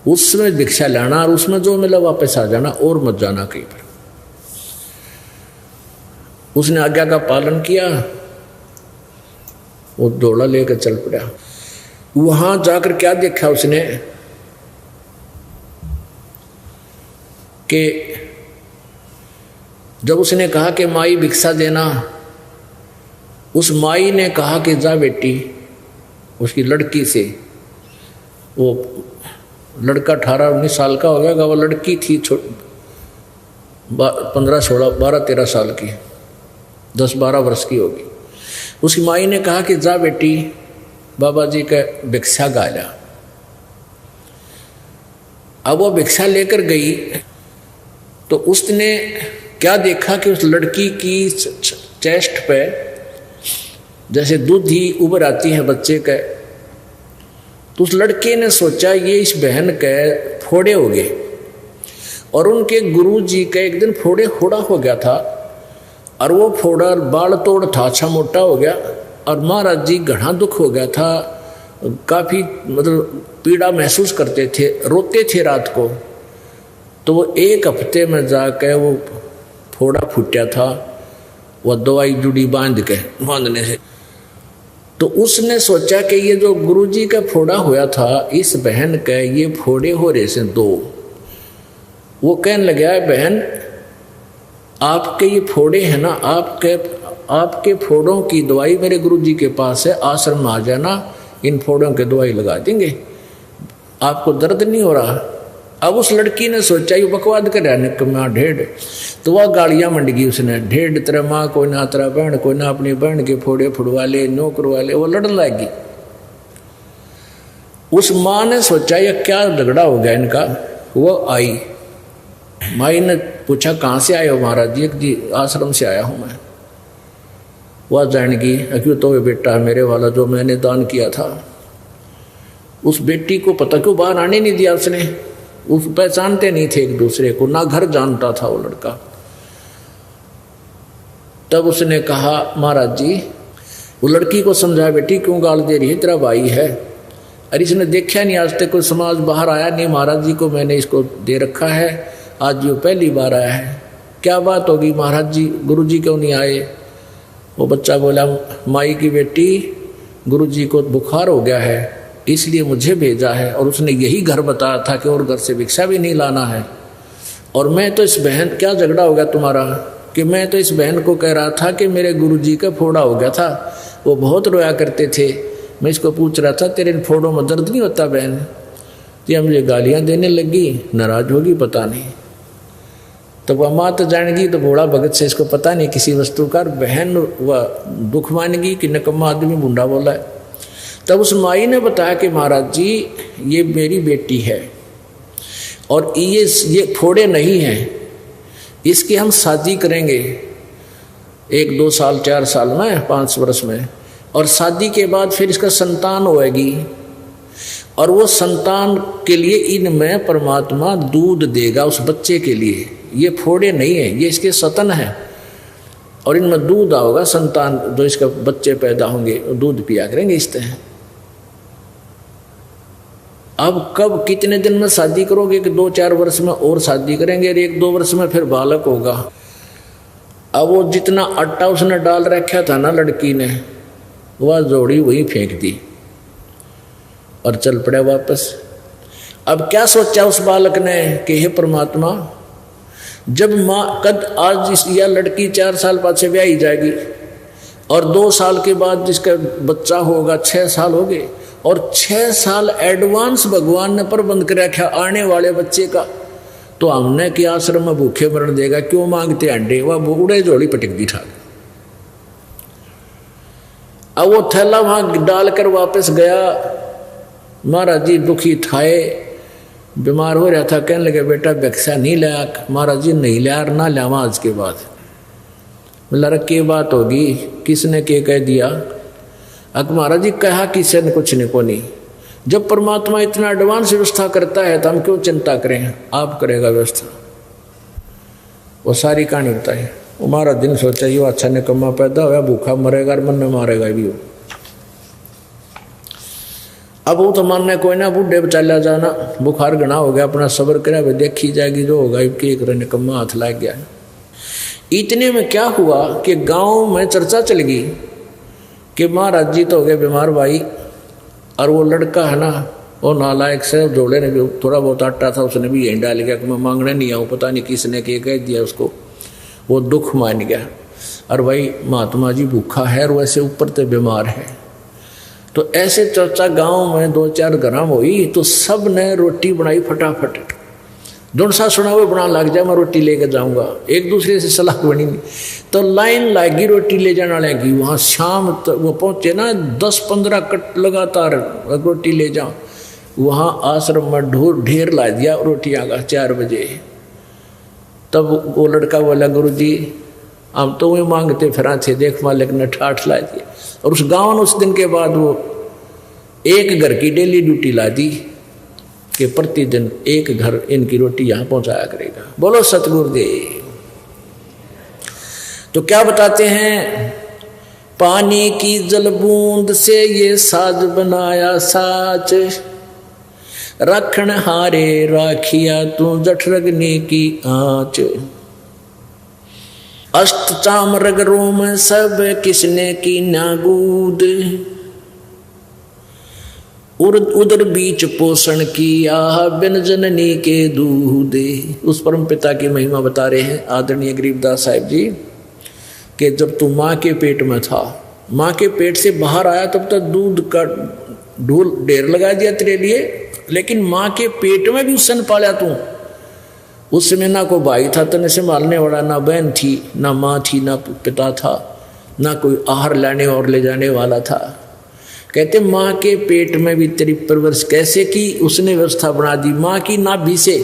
उसमें भिक्षा लाना, और उसमें जो मिला वापस आ जाना, और मत जाना कहीं पर। उसने आज्ञा का पालन किया, वो दौड़ा लेकर चल पड़ा। वहां जाकर क्या देखा उसने कि जब उसने कहा कि माई भिक्षा देना, उस माई ने कहा कि जा बेटी, उसकी लड़की से, वो लड़का 18-19 साल का हो गया, वो लड़की थी 15-16, 12-13 साल की, 10-12 वर्ष की होगी। उसकी माई ने कहा कि जा बेटी बाबा जी का भिक्षा गाया। अब वो भिक्षा लेकर गई तो उसने क्या देखा कि उस लड़की की चेस्ट पे जैसे दूध ही उभर आती है बच्चे का। तो उस लड़के ने सोचा ये इस बहन के फोड़े हो गए, और उनके गुरुजी का एक दिन फोड़ा हो गया था, और वो फोड़ा बाल तोड़ था, अच्छा मोटा हो गया, और महाराज जी घना दुख हो गया था, काफ़ी मतलब पीड़ा महसूस करते थे, रोते थे रात को। तो वो 1 हफ्ते में जाकर वो फोड़ा फूटा था, वह दवाई जुड़ी बांधने से। तो उसने सोचा कि ये जो गुरुजी का फोड़ा हुआ था, इस बहन का ये फोड़े हो रहे से 2। वो कहने लगा बहन आपके ये फोड़े हैं ना, आपके फोड़ों की दवाई मेरे गुरुजी के पास है, आश्रम में आ जाना, इन फोड़ों की दवाई लगा देंगे, आपको दर्द नहीं हो रहा। अब उस लड़की ने सोचा ये बकवाद कर रहा ढेढ़, तो वह गालियाँ मंड गई उसने, ढेढ़ तेरा माँ कोई ना तेरा बहन कोई ना, अपनी बहन के फोड़े फुड़वा ले, नो करवा ले, वो लड़ने लगी। उस माँ ने सोचा ये क्या झगड़ा हो गया इनका। वो आई, माई ने पूछा कहाँ से आए हो महाराज जी? जी आश्रम से आया हूँ मैं। वह जानेगी क्यों तो बेटा है मेरे वाला जो मैंने दान किया था। उस बेटी को पता क्यों बाहर आने नहीं दिया उसने, उस पहचानते नहीं थे एक दूसरे को, ना घर जानता था वो लड़का। तब उसने कहा महाराज जी, वो लड़की को समझाया बेटी क्यों गाल दे रही है, तेरा भाई है। अरे इसने देखा नहीं आज तक कोई समाज, बाहर आया नहीं, महाराज जी को मैंने इसको दे रखा है, आज ये पहली बार आया है। क्या बात होगी महाराज जी, गुरु जी क्यों नहीं आए? वो बच्चा बोला माई की बेटी, गुरु जी को बुखार हो गया है इसलिए मुझे भेजा है, और उसने यही घर बताया था कि और घर से भिक्षा भी नहीं लाना है। और मैं तो इस बहन, क्या झगड़ा हो गया तुम्हारा, कि मैं तो इस बहन को कह रहा था कि मेरे गुरुजी का फोड़ा हो गया था, वो बहुत रोया करते थे, मैं इसको पूछ रहा था तेरे इन फोड़ों में दर्द नहीं होता बहन? ये मुझे गालियाँ देने लगी, नाराज होगी पता नहीं। तो वह माँ तो जानेगी तो भोला भगत से इसको पता नहीं किसी वस्तु का, बहन वह दुख मानेगी कि नकम्मा आदमी बूढ़ा बोला है। तब उस माई ने बताया कि महाराज जी ये मेरी बेटी है और ये फोड़े नहीं हैं, इसकी हम शादी करेंगे 1, 2 साल, 4 साल में, 5 वर्ष में, और शादी के बाद फिर इसका संतान होएगी, और वो संतान के लिए इनमें परमात्मा दूध देगा उस बच्चे के लिए। ये फोड़े नहीं है, ये इसके सतन है, और इनमें दूध आओगा, संतान जो इसका बच्चे पैदा होंगे दूध पिया करेंगे इस तरह। अब कब कितने दिन में शादी करोगे कि 2-4 वर्ष में और शादी करेंगे, और 1-2 वर्ष में फिर बालक होगा। अब वो जितना आटा उसने डाल रखा था ना लड़की ने, वह जोड़ी वही फेंक दी और चल पड़े वापस। अब क्या सोचा उस बालक ने कि हे परमात्मा, जब माँ कद आज यह लड़की 4 साल बाद से ब्याही जाएगी, और 2 साल के बाद जिसका बच्चा होगा 6 साल हो गए, और 6 साल एडवांस भगवान ने प्रबंध कर रखा आने वाले बच्चे का, तो हमने कि आश्रम में भूखे मरण देगा, क्यों मांगते अंडे? वह बूढ़े जोड़ी पटक दी ठाक। अब वो थैला वहां डालकर वापस गया। महाराज जी दुखी थाए, बीमार हो रहा था, कहने लगे बेटा भिक्षा नहीं लाया? महाराज जी नहीं लिया, ना लिया आज के बाद। बोला की बात होगी, किसने के कह दिया? अब महाराज जी कहा किसी ने कुछ नहीं को नहीं। जब परमात्मा इतना एडवांस व्यवस्था करता है तो हम क्यों चिंता करें, आप करेगा व्यवस्था। वो सारी कहानी बताई। वो हमारा दिन सोचा ये अच्छा निकम्मा पैदा होया, भूखा मरेगा और मन में मारेगा भी हो। अब वो तो मानने कोई ना, बूढ़े बचाला जाना, बुखार घना हो गया, अपना सब्र करे, वे देखी जाएगी जो होगा। एक निकम्मा हाथ लग गया। इतने में क्या हुआ कि गांव में चर्चा चल गई कि महाराज जी तो हो गए बीमार भाई, और वो लड़का है ना वो नालायक से जोड़े ने भी थोड़ा बहुत आटा था उसने भी यहीं डाल गया कि मैं मांगने नहीं आऊँ, पता नहीं किसने के कह दिया उसको। वो दुख मान गया, और भाई महात्मा जी भूखा है और वैसे ऊपर तो बीमार है। तो ऐसे चर्चा गांव में 2-4 ग्राम हुई, तो सब ने रोटी बनाई फटाफट। जोन सा सुना हुआ बना लग जाए, मैं रोटी लेकर जाऊंगा, एक दूसरे से सलाह बनी नहीं। तो लाइन लगी रोटी ले जाने लगी। वहाँ शाम वो पहुँचे ना, 10-15 कट लगातार रोटी ले जाओ। वहाँ आश्रम में ढेर ला दिया रोटियाँ का 4 बजे। तब वो लड़का बोला गुरु जी हम तो वही मांगते फिर थे, देख मालिक ने ठाठ ला दिया। और उस गाँव ने उस दिन के बाद वो एक घर की डेली ड्यूटी ला दी कि प्रतिदिन एक घर इनकी रोटी यहाँ पहुँचाया करेगा। बोलो सतगुरुदेव। तो क्या बताते हैं, पानी की जल बूंद से ये साज बनाया साच, रखन हारे राखिया तू जठरगनी की आँच। अष्ट चाम रग रोम सब किसने की नागूद, उधर बीच पोषण किया बिन जननी के दूधे। उस परम पिता की महिमा बता रहे हैं आदरणीय गरीबदास साहिब जी कि जब तू माँ के पेट में था, माँ के पेट से बाहर आया, तब तक दूध का ढेर लगा दिया तेरे लिए, लेकिन माँ के पेट में भी उसन पाला तू। उस समय ना कोई भाई था तने संभालने वाला, ना बहन थी, ना माँ थी, ना पिता था, ना कोई आहार लाने और ले जाने वाला था। कहते माँ के पेट में भी तेरी परवरिश कैसे की, उसने व्यवस्था बना दी माँ की नाभि से,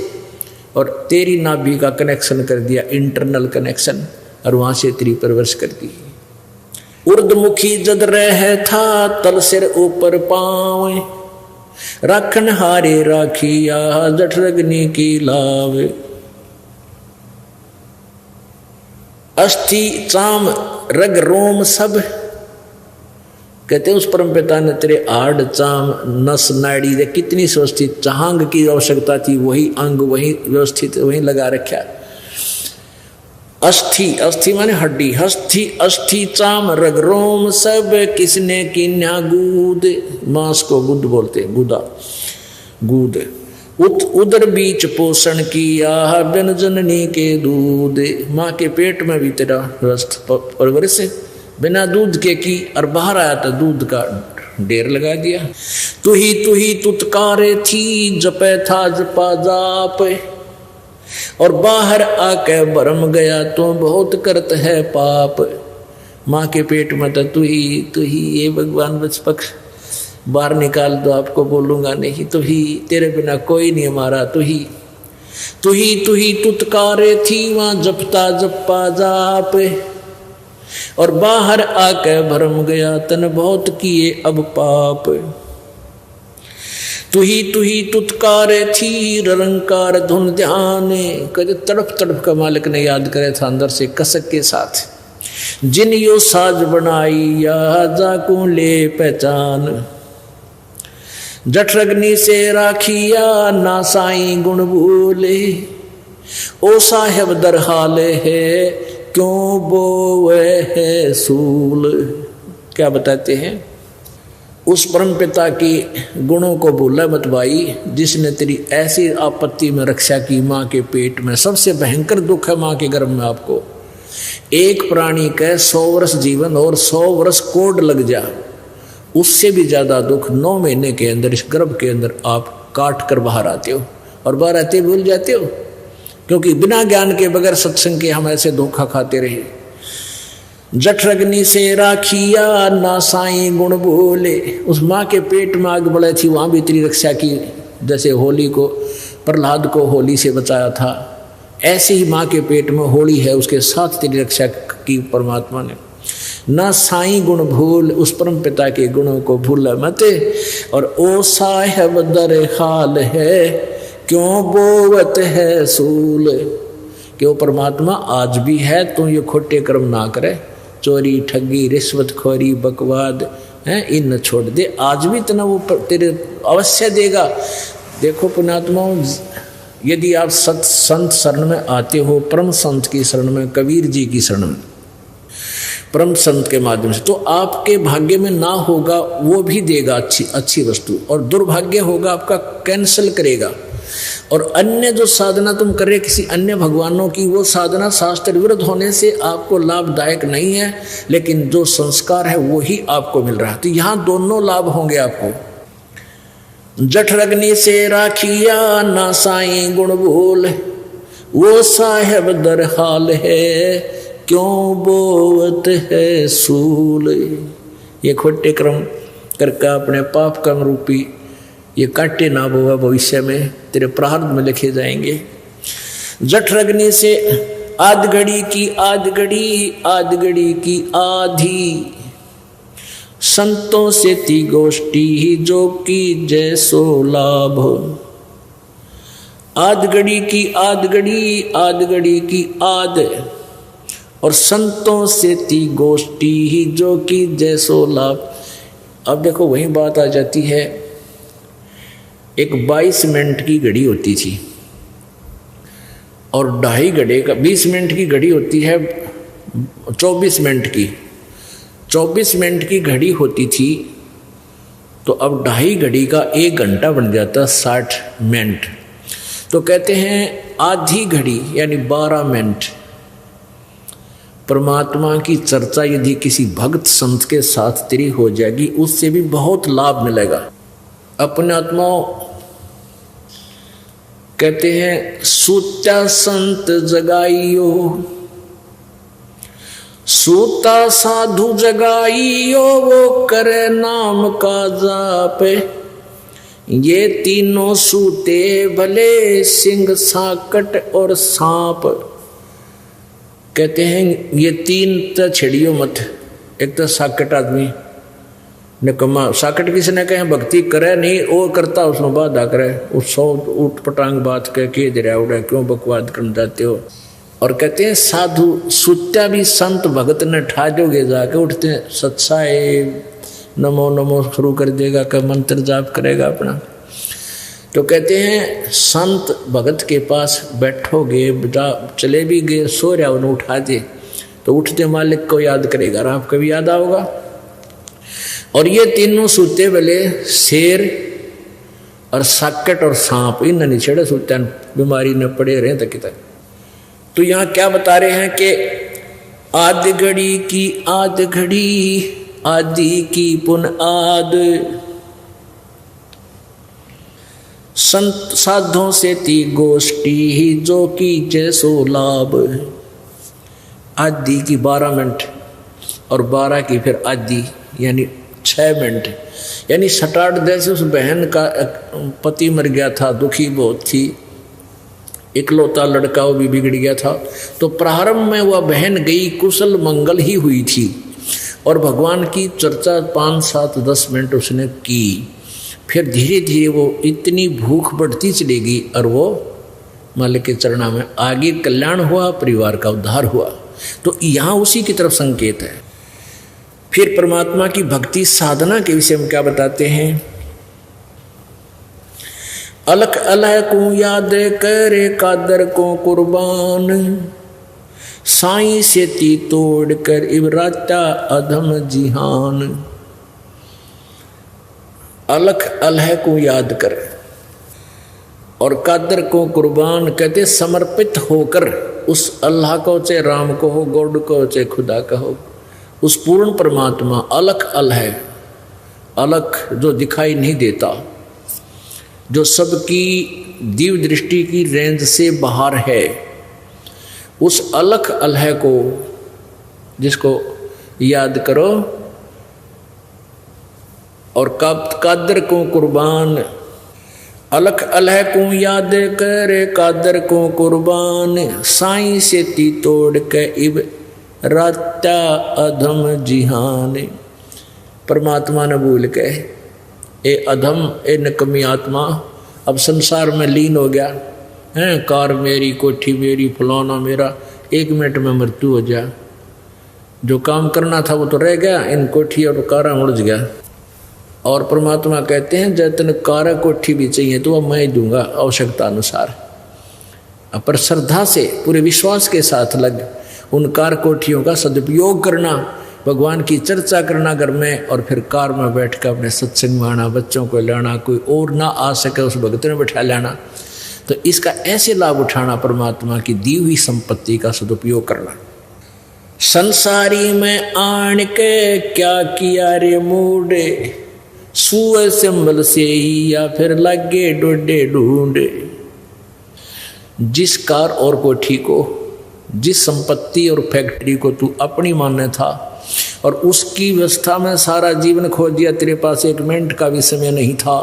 और तेरी नाभि का कनेक्शन कर दिया, इंटरनल कनेक्शन, और वहाँ से तेरी परवरिश कर दी। उर्दमुखी जद रह था तल सिर ऊपर पावे, राखन हारे राखिया जठरग्नि की लावे। अस्थि चाम रग रोम सब, कहते उस परम पिता ने तेरे आड़ चाम नस नाड़ी दे कितनी व्यवस्थित चांग की आवश्यकता थी, वही अंग वही व्यवस्थित वही लगा रखा। अस्थि अस्थि माने हड्डी, हस्थि अस्थि चाम रग रोम सब, किसने किन्या गूद, मांस को गुद बोलते गुदा गूद। उदर बीच पोषण किया बिन जननी के दूध, माँ के पेट में भी तेरा परवरिश बिना दूध के की, और बाहर आया तो दूध का ढेर लगा दिया। तू ही तुतकारे थी जपे था जपा जाप, और बाहर आके भरम गया तो बहुत करत है पाप। माँ के पेट में तो तू ही ये भगवान बचपक्ष बाहर निकाल दो, आपको बोलूंगा नहीं, तू ही, तेरे बिना कोई नहीं हमारा, तू ही तुतकारे थी वहां जपता जपा जाप, और बाहर आके भरम गया तन बहुत किए अब पाप। तू ही तुतकारे थी रंकार धुन ध्यान, कदे तड़प तड़प का मालिक ने याद करे था अंदर से कसक के साथ। जिन यो साज बनाई या जाकू ले पहचान, जठरग्नि से राखिया ना साई गुण भूले, ओ साहेब दर हाल है क्यों बोवे है सूल। क्या बताते हैं, उस परम पिता की गुणों को भूला मत भाई, जिसने तेरी ऐसी आपत्ति में रक्षा की। माँ के पेट में सबसे भयंकर दुख है माँ के गर्भ में आपको। एक प्राणी का 100 वर्ष जीवन और 100 वर्ष कोड लग जा, उससे भी ज्यादा दुख 9 महीने के अंदर इस गर्भ के अंदर आप काट कर बाहर आते हो, और बाहर आते भूल जाते हो, क्योंकि बिना ज्ञान के बगैर सत्संग के हम ऐसे धोखा खाते रहे। जठरग्नि से राखिया ना साई गुण भूले, उस माँ के पेट में आग बढ़े थी, वहां भी तेरी रक्षा की। जैसे होली को, प्रहलाद को होली से बचाया था, ऐसे ही माँ के पेट में होली है, उसके साथ तेरी रक्षा की परमात्मा ने। ना साई गुण भूल, उस परम पिता के गुणों को भूल मत, और ओ साहेब दर हाल है क्यों बोवत है सूल, कि वो परमात्मा आज भी है, तू ये खोटे कर्म ना करे, चोरी ठगी रिश्वतखोरी बकवाद है, इन छोड़ दे, आज भी इतना वो तेरे अवश्य देगा। देखो पुण्यात्मा, यदि आप संत शरण में आते हो, परम संत की शरण में, कबीर जी की शरण में, परम संत के माध्यम से, तो आपके भाग्य में ना होगा वो भी देगा अच्छी वस्तु, और दुर्भाग्य होगा आपका कैंसिल करेगा। और अन्य जो साधना तुम कर रहे किसी अन्य भगवानों की, वो साधना शास्त्र विरुद्ध होने से आपको लाभदायक नहीं है, लेकिन जो संस्कार है वो ही आपको मिल रहा है। तो यहाँ दोनों लाभ होंगे आपको। जठरग्नि से राखिया ना साई गुण भूल, वो साहेब दर हाल है क्यों बोवत है सूल। ये खोटे कर्म करके अपने पाप कर्म रूपी ये काटे ना बोगा, भविष्य में तेरे प्रारब्ध में लिखे जाएंगे। जठरग्नि से आध घड़ी की आधी, संतों से ती गोष्ठी जो की जैसो लाभ। आध घड़ी की आध, और संतों से ती गोष्ठी जो की जैसो लाभ। अब देखो वही बात आ जाती है, एक 22 मिनट की घड़ी होती थी और 2.5 घंटे का 20 मिनट की घड़ी होती है, 24 मिनट की 24 मिनट की घड़ी होती थी, तो अब 2.5 घड़ी का 1 घंटा बन जाता 60 मिनट। तो कहते हैं आधी घड़ी यानी 12 मिनट परमात्मा की चर्चा यदि किसी भक्त संत के साथ तेरी हो जाएगी, उससे भी बहुत लाभ मिलेगा। अपने आत्माओं कहते हैं सूता संत जगाइयो, सूता साधु जगाइयो, वो करे नाम का जाप। ये तीनों सूते भले सिंह साकट और सांप। कहते हैं ये 3 तो छेड़ियो मत, एक तो साकट आदमी निकम्मा, साकट किसने कहे भक्ति करे नहीं, वो करता उसमें बाधा करे, उस सौ उठ पटांग बात कह दे रहा उड़ा क्यों बकवाद करने जाते हो। और कहते हैं साधु सुत्या भी संत भगत ने ठाजोगे जाके उठते सत्साए नमो नमो शुरू कर देगा, का मंत्र जाप करेगा अपना। तो कहते हैं संत भगत के पास बैठोगे, चले भी गए, सो रहा उन्हें उठा दे तो उठते मालिक को याद करेगा, और आपको भी याद आओगा। और ये तीनों सूते वाले शेर और साकट और सांप, इन नहीं छेड़े सूते बीमारी न पड़े रहे तक तक। तो यहाँ क्या बता रहे हैं कि आद घड़ी की आद घड़ी आदि की पुन आद, संत साधों से ती गोष्ठी ही जो की जैसो लाभ। आदि की 12 मिनट और 12 की फिर आदि यानी 6 मिनट, यानी 7-8 जैसे उस बहन का पति मर गया था, दुखी बहुत थी, इकलौता लड़का वो भी बिगड़ गया था। तो प्रारंभ में वह बहन गई, कुशल मंगल ही हुई थी और भगवान की चर्चा 5, 7, 10 मिनट उसने की। फिर धीरे धीरे वो इतनी भूख बढ़ती चली गई और वो मालिक के चरणों में आगे कल्याण हुआ, परिवार का उद्धार हुआ। तो यहाँ उसी की तरफ संकेत है। फिर परमात्मा की भक्ति साधना के विषय में क्या बताते हैं? अलख अलह को याद करे कादर को कुर्बान, साईं से ती तोड़ कर इबराता अधम जिहान। अलख अलह को याद कर और कादर को कुर्बान, कहते समर्पित होकर उस अल्लाह को, चाहे राम को हो, गॉड को, चाहे खुदा का हो, उस पूर्ण परमात्मा अलख अलह, अलख जो दिखाई नहीं देता, जो सबकी दिव्य दृष्टि की रेंज से बाहर है, उस अलख अलह को जिसको याद करो और कादर को कुर्बान। अलख अलह को याद करे कादर को कुर्बान, साईं से ती तोड़ के इब राता अधम जिहान। परमात्मा ने भूल के ए अधम, ए नकमी आत्मा, अब संसार में लीन हो गया है। कार मेरी, कोठी मेरी, फलाना मेरा, 1 मिनट में मृत्यु हो जा। जो काम करना था वो तो रह गया, इन कोठी और कारा उड़ गया। और परमात्मा कहते हैं जब तेन कार कोठी भी चाहिए तो वह मैं दूंगा आवश्यकता अनुसार। पर श्रद्धा से पूरे विश्वास के साथ लग उन कार कोठियों का सदुपयोग करना, भगवान की चर्चा करना घर में, और फिर कार में बैठ कर अपने सत्संग में आना, बच्चों को लाना, कोई और ना आ सके उस भक्त में बैठा लेना। तो इसका ऐसे लाभ उठाना, परमात्मा की दी हुई संपत्ति का सदुपयोग करना। संसारी में आन के क्या किया रे मूडे, सुअ संभल से ही या फिर लगे डोडे ढूंढे। जिस कार और कोठी को, जिस संपत्ति और फैक्ट्री को तू अपनी मानने था और उसकी व्यवस्था में सारा जीवन खो दिया, तेरे पास 1 मिनट का भी समय नहीं था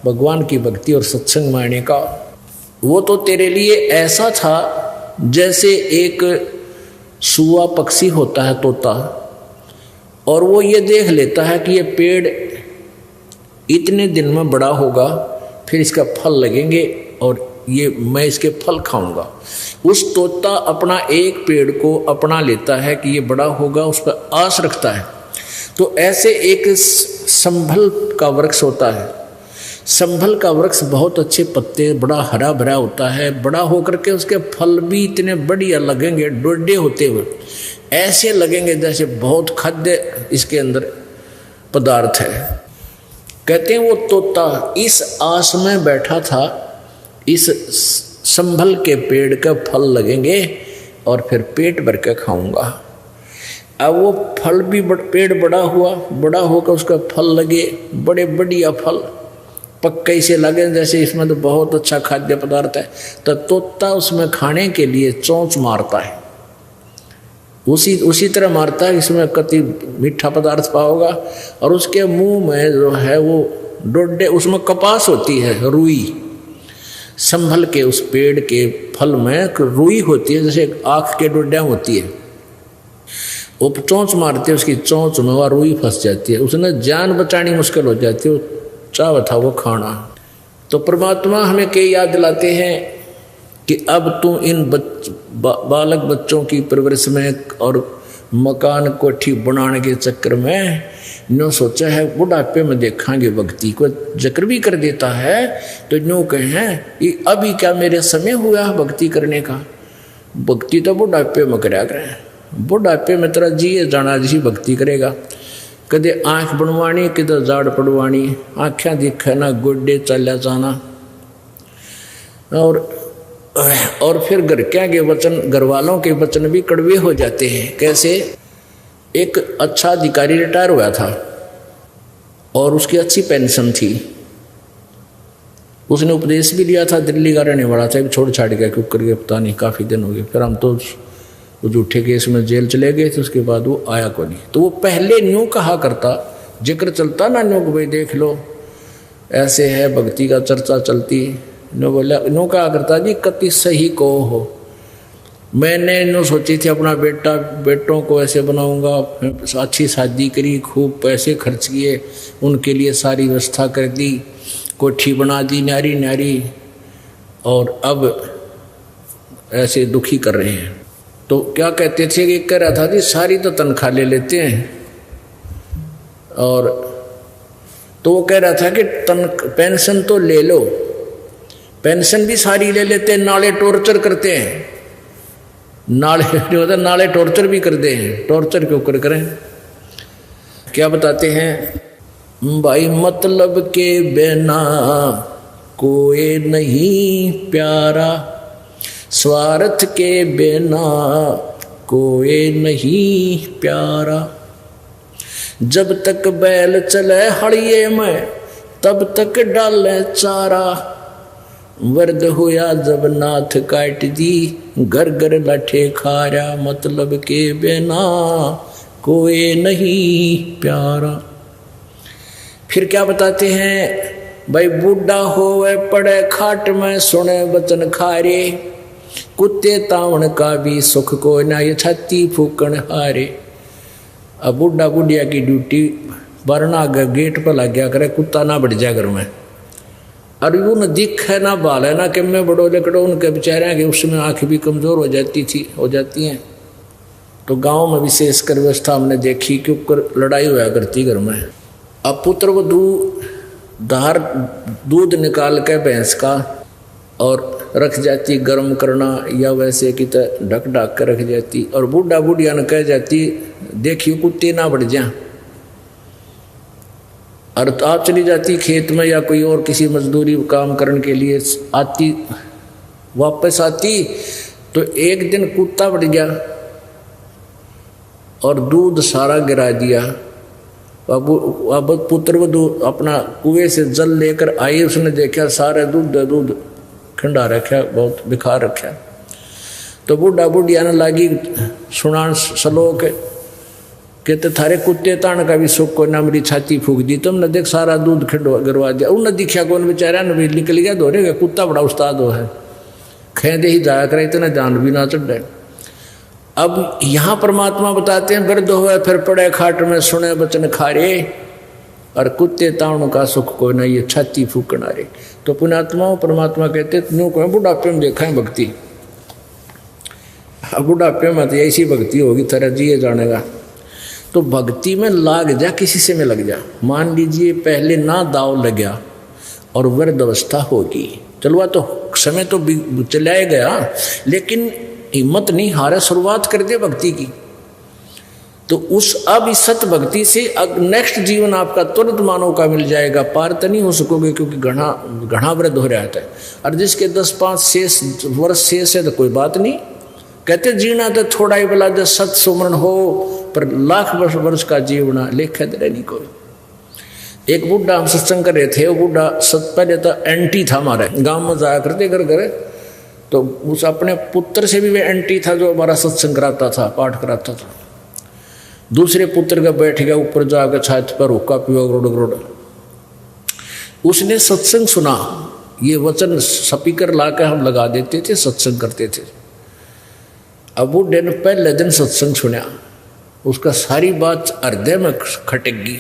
भगवान की भक्ति और सत्संग मानने का। वो तो तेरे लिए ऐसा था जैसे एक सुआ पक्षी होता है, तोता, और वो ये देख लेता है कि ये पेड़ इतने दिन में बड़ा होगा, फिर इसका फल लगेंगे और ये मैं इसके फल खाऊंगा। उस तोता अपना एक पेड़ को अपना लेता है कि ये बड़ा होगा, उस पर आस रखता है। तो ऐसे एक संभल का वृक्ष होता है। संभल का वृक्ष बहुत अच्छे पत्ते, बड़ा हरा भरा होता है, बड़ा होकर के उसके फल भी इतने बढ़िया लगेंगे, डोडे होते हुए ऐसे लगेंगे जैसे बहुत खाद्य इसके अंदर पदार्थ है। कहते हैं वो तोता इस आस में बैठा था, इस संभल के पेड़ का फल लगेंगे और फिर पेट भर के खाऊंगा। अब वो फल भी पेड़ बड़ा हुआ, बड़ा होकर उसका फल लगे, बड़े बढ़िया फल पक्के से लगे जैसे इसमें तो बहुत अच्छा खाद्य पदार्थ है। तो तोता उसमें खाने के लिए चोंच मारता है, उसी तरह मारता है इसमें कति मीठा पदार्थ पाओगा। और उसके मुंह में जो है वो डोडे, उसमें कपास होती है, रुई। संभल के उस पेड़ के फल में रुई होती है, जैसे आँख के डोडियाँ होती है। वो चोंच मारते उसकी चोंच में और रुई फंस जाती है, उसने जान बचानी मुश्किल हो जाती है, वो चाव था वो खाना। तो परमात्मा हमें कई याद दिलाते हैं कि अब तू इन बालक बच्चों की परवरिश में और मकान कोठी बनाने के चक्कर में नो सोचा है बुढ़ापे में देखांगे भक्ति को, जिक्र भी कर देता है तो नो कहें अभी क्या मेरे समय हुआ भक्ति करने का, भक्ति तो बुढ़ापे में कराया करें, बुढ़ापे में तेरा जिए जाना जी भक्ति करेगा। कदे आँख बनवानी किधर जाड़ पड़वानी, आँखें दिखे ना गोडे चला जाना। और फिर घर क्या के वचन, घर वालों के वचन भी कड़वे हो जाते हैं। कैसे? एक अच्छा अधिकारी रिटायर हुआ था और उसकी अच्छी पेंशन थी, उसने उपदेश भी लिया था, दिल्ली का रहने वाला था, छोड़ छाड़ गया क्यों करके पता नहीं, काफ़ी दिन हो गए। फिर हम तो झूठे केस में जेल चले गए थे, उसके बाद वो आया को नहीं। तो वो पहले न्यू कहा करता, जिक्र चलता ना न्यू को भाई देख लो ऐसे है, भक्ति का चर्चा चलती, नो बोला नो कहा करता जी कति सही को हो, मैंने नो सोची थी अपना बेटों को ऐसे बनाऊंगा, अच्छी शादी करी, खूब पैसे खर्च किए, उनके लिए सारी व्यवस्था कर दी, कोठी बना दी न्यारी न्यारी, और अब ऐसे दुखी कर रहे हैं। तो क्या कहते थे कि कह रहा था जी सारी तो तनख्वाह ले लेते हैं, और तो वो कह रहा था कि पेंशन तो ले लो, पेंशन भी सारी ले लेते हैं, नाले टॉर्चर करते हैं, नाले नहीं होता, नाले टॉर्चर भी करते हैं, टॉर्चर क्यों करें। क्या बताते हैं भाई, मतलब के बिना कोई नहीं प्यारा, स्वार्थ के बिना कोई नहीं प्यारा, जब तक बैल चले हड़िए में तब तक डाले चारा, वर्द हुआ जब नाथ काट दी घर घर लाठे खारा, मतलब के बिना कोई नहीं प्यारा। फिर क्या बताते हैं भाई, बूढ़ा होवे पड़े खाट में सुने वचन खारे, कुत्ते तावन का भी सुख को ना ये छाती फूकन हारे। अब बूढ़ा बुढ़िया की ड्यूटी वरना गेट पर लग गया करे, कुत्ता ना बढ़ जाए घर में, और वो न दिख है ना बाल है ना कि मैं बड़ो लकड़ो, उनके बेचारे कि उसमें आँखें भी कमज़ोर हो जाती हैं। तो गांव में विशेषकर व्यवस्था हमने देखी कि लड़ाई हुआ करती घर में। अब पुत्र वो दूध निकाल के भैंस का और रख जाती गर्म करना, या वैसे कि ढक ढक कर रख जाती, और बूढ़ा बुढ़िया ने कह जाती देखिए कुत्ते ना बढ़ जा, और तो आप चली जाती खेत में या कोई और किसी मजदूरी काम करने के लिए आती, वापस आती तो एक दिन कुत्ता बढ़ गया और दूध सारा गिरा दिया। अब पुत्र वो अपना कुएं से जल लेकर आई, उसने देखा सारे दूध खंडा रखा, बहुत बिखा रखा। तो बूढ़ा बुढ़िया ने लागी सुनान श्लोक कहते थारे कुत्ते तान का भी सुख को ना, मेरी छाती फूक दी तुमने, देख सारा दूध गिरवा दिया। उन्हें दिखा कौन बेचारा ने भी निकल गया दोहरे का, कुत्ता बड़ा उस्ताद हो है, खेदे ही जाया करे इतना जान भी ना चढ़। अब यहाँ परमात्मा बताते हैं गर्द हुआ फिर पड़े खाट में सुने वचन खारे, और कुत्ते तान का सुख को ना ये छाती फूकना रे। तो पुण्यात्माओं परमात्मा कहते न्यू को बुढ़ापे में देखा है भक्ति, अब बुढ़ापे में तो ऐसी भक्ति होगी तरह जिए जानेगा। तो भक्ति में लाग जा, किसी से में लग जा। मान लीजिए पहले ना दाव लग गया और वृद्ध अवस्था होगी, चलवा तो समय तो चलाया गया, लेकिन हिम्मत नहीं हारे, शुरुआत कर दे भक्ति की। तो उस अब इस सत भक्ति से नेक्स्ट जीवन आपका तुरंत मानव का मिल जाएगा, पार तो नहीं हो सकोगे क्योंकि घना वृद्ध हो रहा है। और जिसके 10-5 वर्ष शेष है तो कोई बात नहीं, कहते जीना तो थोड़ा ही बोला, जब सत सुमरण हो पर लाख वर्ष का जीवना लेखा दे नहीं कोई। एक बूढ़ा हम सत्संग कर रहे थे, वो बूढ़ा पहले तो एंटी था, हमारे गांव में जाया करते घर, तो उस अपने पुत्र से भी वे एंटी था जो हमारा सत्संग कराता था, पाठ कराता था। दूसरे पुत्र का बैठ गया ऊपर जाकर छात पर हुक्का पियो रोड। उसने सत्संग सुना, ये वचन स्पीकर लाकर हम लगा देते थे, सत्संग करते थे। अब बूढ़े ने पहले दिन सत्संग सुना, उसका सारी बात हृदय में खटेगी।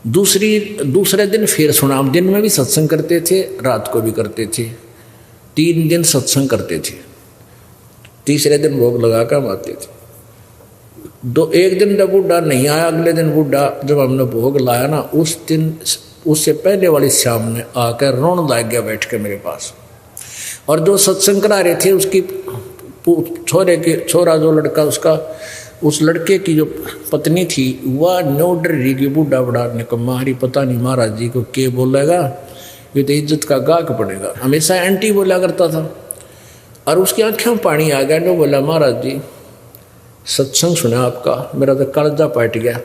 दूसरे दिन फिर सुना। दिन में भी सत्संग करते थे, रात को भी करते थे, 3 दिन सत्संग करते थे। तीसरे दिन भोग लगा कर आते थे। एक दिन जब बूढ़ा नहीं आया, अगले दिन बूढ़ा जब हमने भोग लाया ना, उस दिन उससे पहले वाली शाम ने आकर रोने लग गया बैठ के मेरे पास। और जो सत्संग करा रहे थे उसकी छोरा जो लड़का उसका, उस लड़के की जो पत्नी थी वह नो डर रही कि बूढ़ा बड़ा ने कहा मारी पता नहीं महाराज जी को क्या बोलेगा, ये तो इज्जत का गाक पड़ेगा। हमेशा एंटी बोला करता था। और उसकी आंखों में पानी आ गया। नो बोला महाराज जी सत्संग सुना आपका, मेरा तो कलजा पट गया।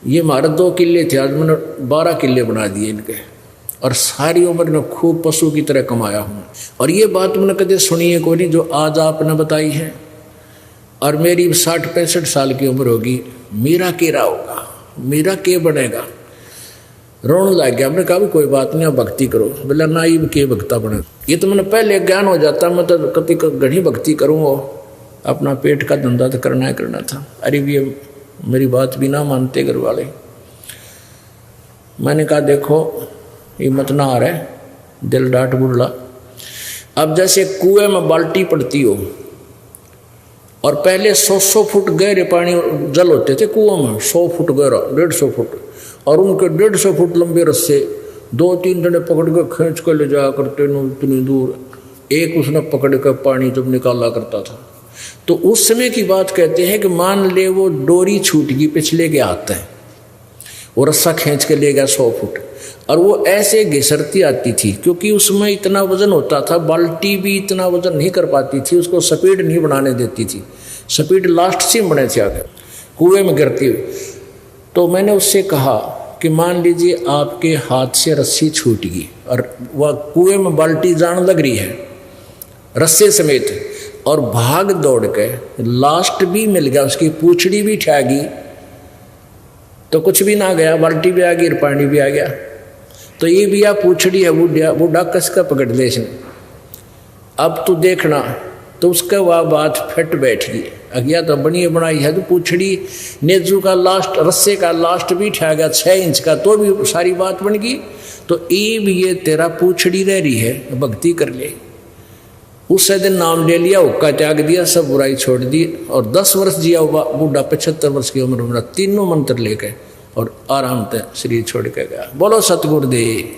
ये हमारे 2 किले थे, आज मैंने 12 किले बना दिए इनके। और सारी उम्र में खूब पशु की तरह कमाया हूँ। और ये बात मैंने कभी सुनी है कोई नहीं जो आज आपने बताई है। और मेरी 60-65 साल की उम्र होगी, मेरा केरा होगा, मेरा के बनेगा। रोने लग गया। हमने कहा भी कोई बात नहीं, आप भक्ति करो। बोला ना ये के भक्ता बने, ये तो मैंने पहले ज्ञान हो जाता, मैं तो कभी घनी भक्ति करूँगा, अपना पेट का धंधा तो करना था। अरे ये मेरी बात भी ना मानते घर वाले। मैंने कहा देखो हिम्मत ना आ रहा, दिल डांट बुड़ला। अब जैसे कुएं में बाल्टी पड़ती हो और पहले 100 फुट गहरे पानी जल होते थे कुओं में, 100 फुट गहरा, 150 फुट, और उनके 150 फुट लंबे रस्से 2-3 जने पकड़ के खींच कर ले जाया करते न इतनी दूर। एक उसने पकड़ कर पानी जब निकाला करता था। तो उस समय की बात कहते हैं कि मान ले वो डोरी छूट गई पिछले के हाथ है, वो रस्सा खींच के ले गया 100 फुट, और वो ऐसे घिसरती आती थी क्योंकि उसमें इतना वजन होता था, बाल्टी भी इतना वजन नहीं कर पाती थी, उसको स्पीड नहीं बनाने देती थी, स्पीड लास्ट से बने थे आगे कुएं में गिरती हुई। तो मैंने उससे कहा कि मान लीजिए आपके हाथ से रस्सी छूट गई और वह कुएं में बाल्टी जान लग रही है रस्से समेत, और भाग दौड़ के लास्ट भी मिल गया, उसकी पूंछड़ी भी ठा गई, तो कुछ भी ना गया, बाल्टी भी आ गई, पानी भी आ गया। तो ये भी पूंछड़ी है बूढ़ा कस का पकड़ ले इसने। अब तो देखना, तो उसका वह बात फिट बैठ गई। अगिया तो बनी बनाई है, तो पूंछड़ी नेजू का लास्ट, रस्से का लास्ट भी ठा गया 6 इंच का, तो भी सारी बात बन गई। तो ये तेरा पूंछड़ी रह रही है, भक्ति कर ले। उससे दिन नाम ले लिया, हुक्का त्याग दिया, सब बुराई छोड़ दी, और 10 वर्ष जिया बूढ़ा 75 वर्ष की उम्र में तीनों मंत्र लेके और आराम से शरीर छोड़ के गया। बोलो सतगुरुदेव।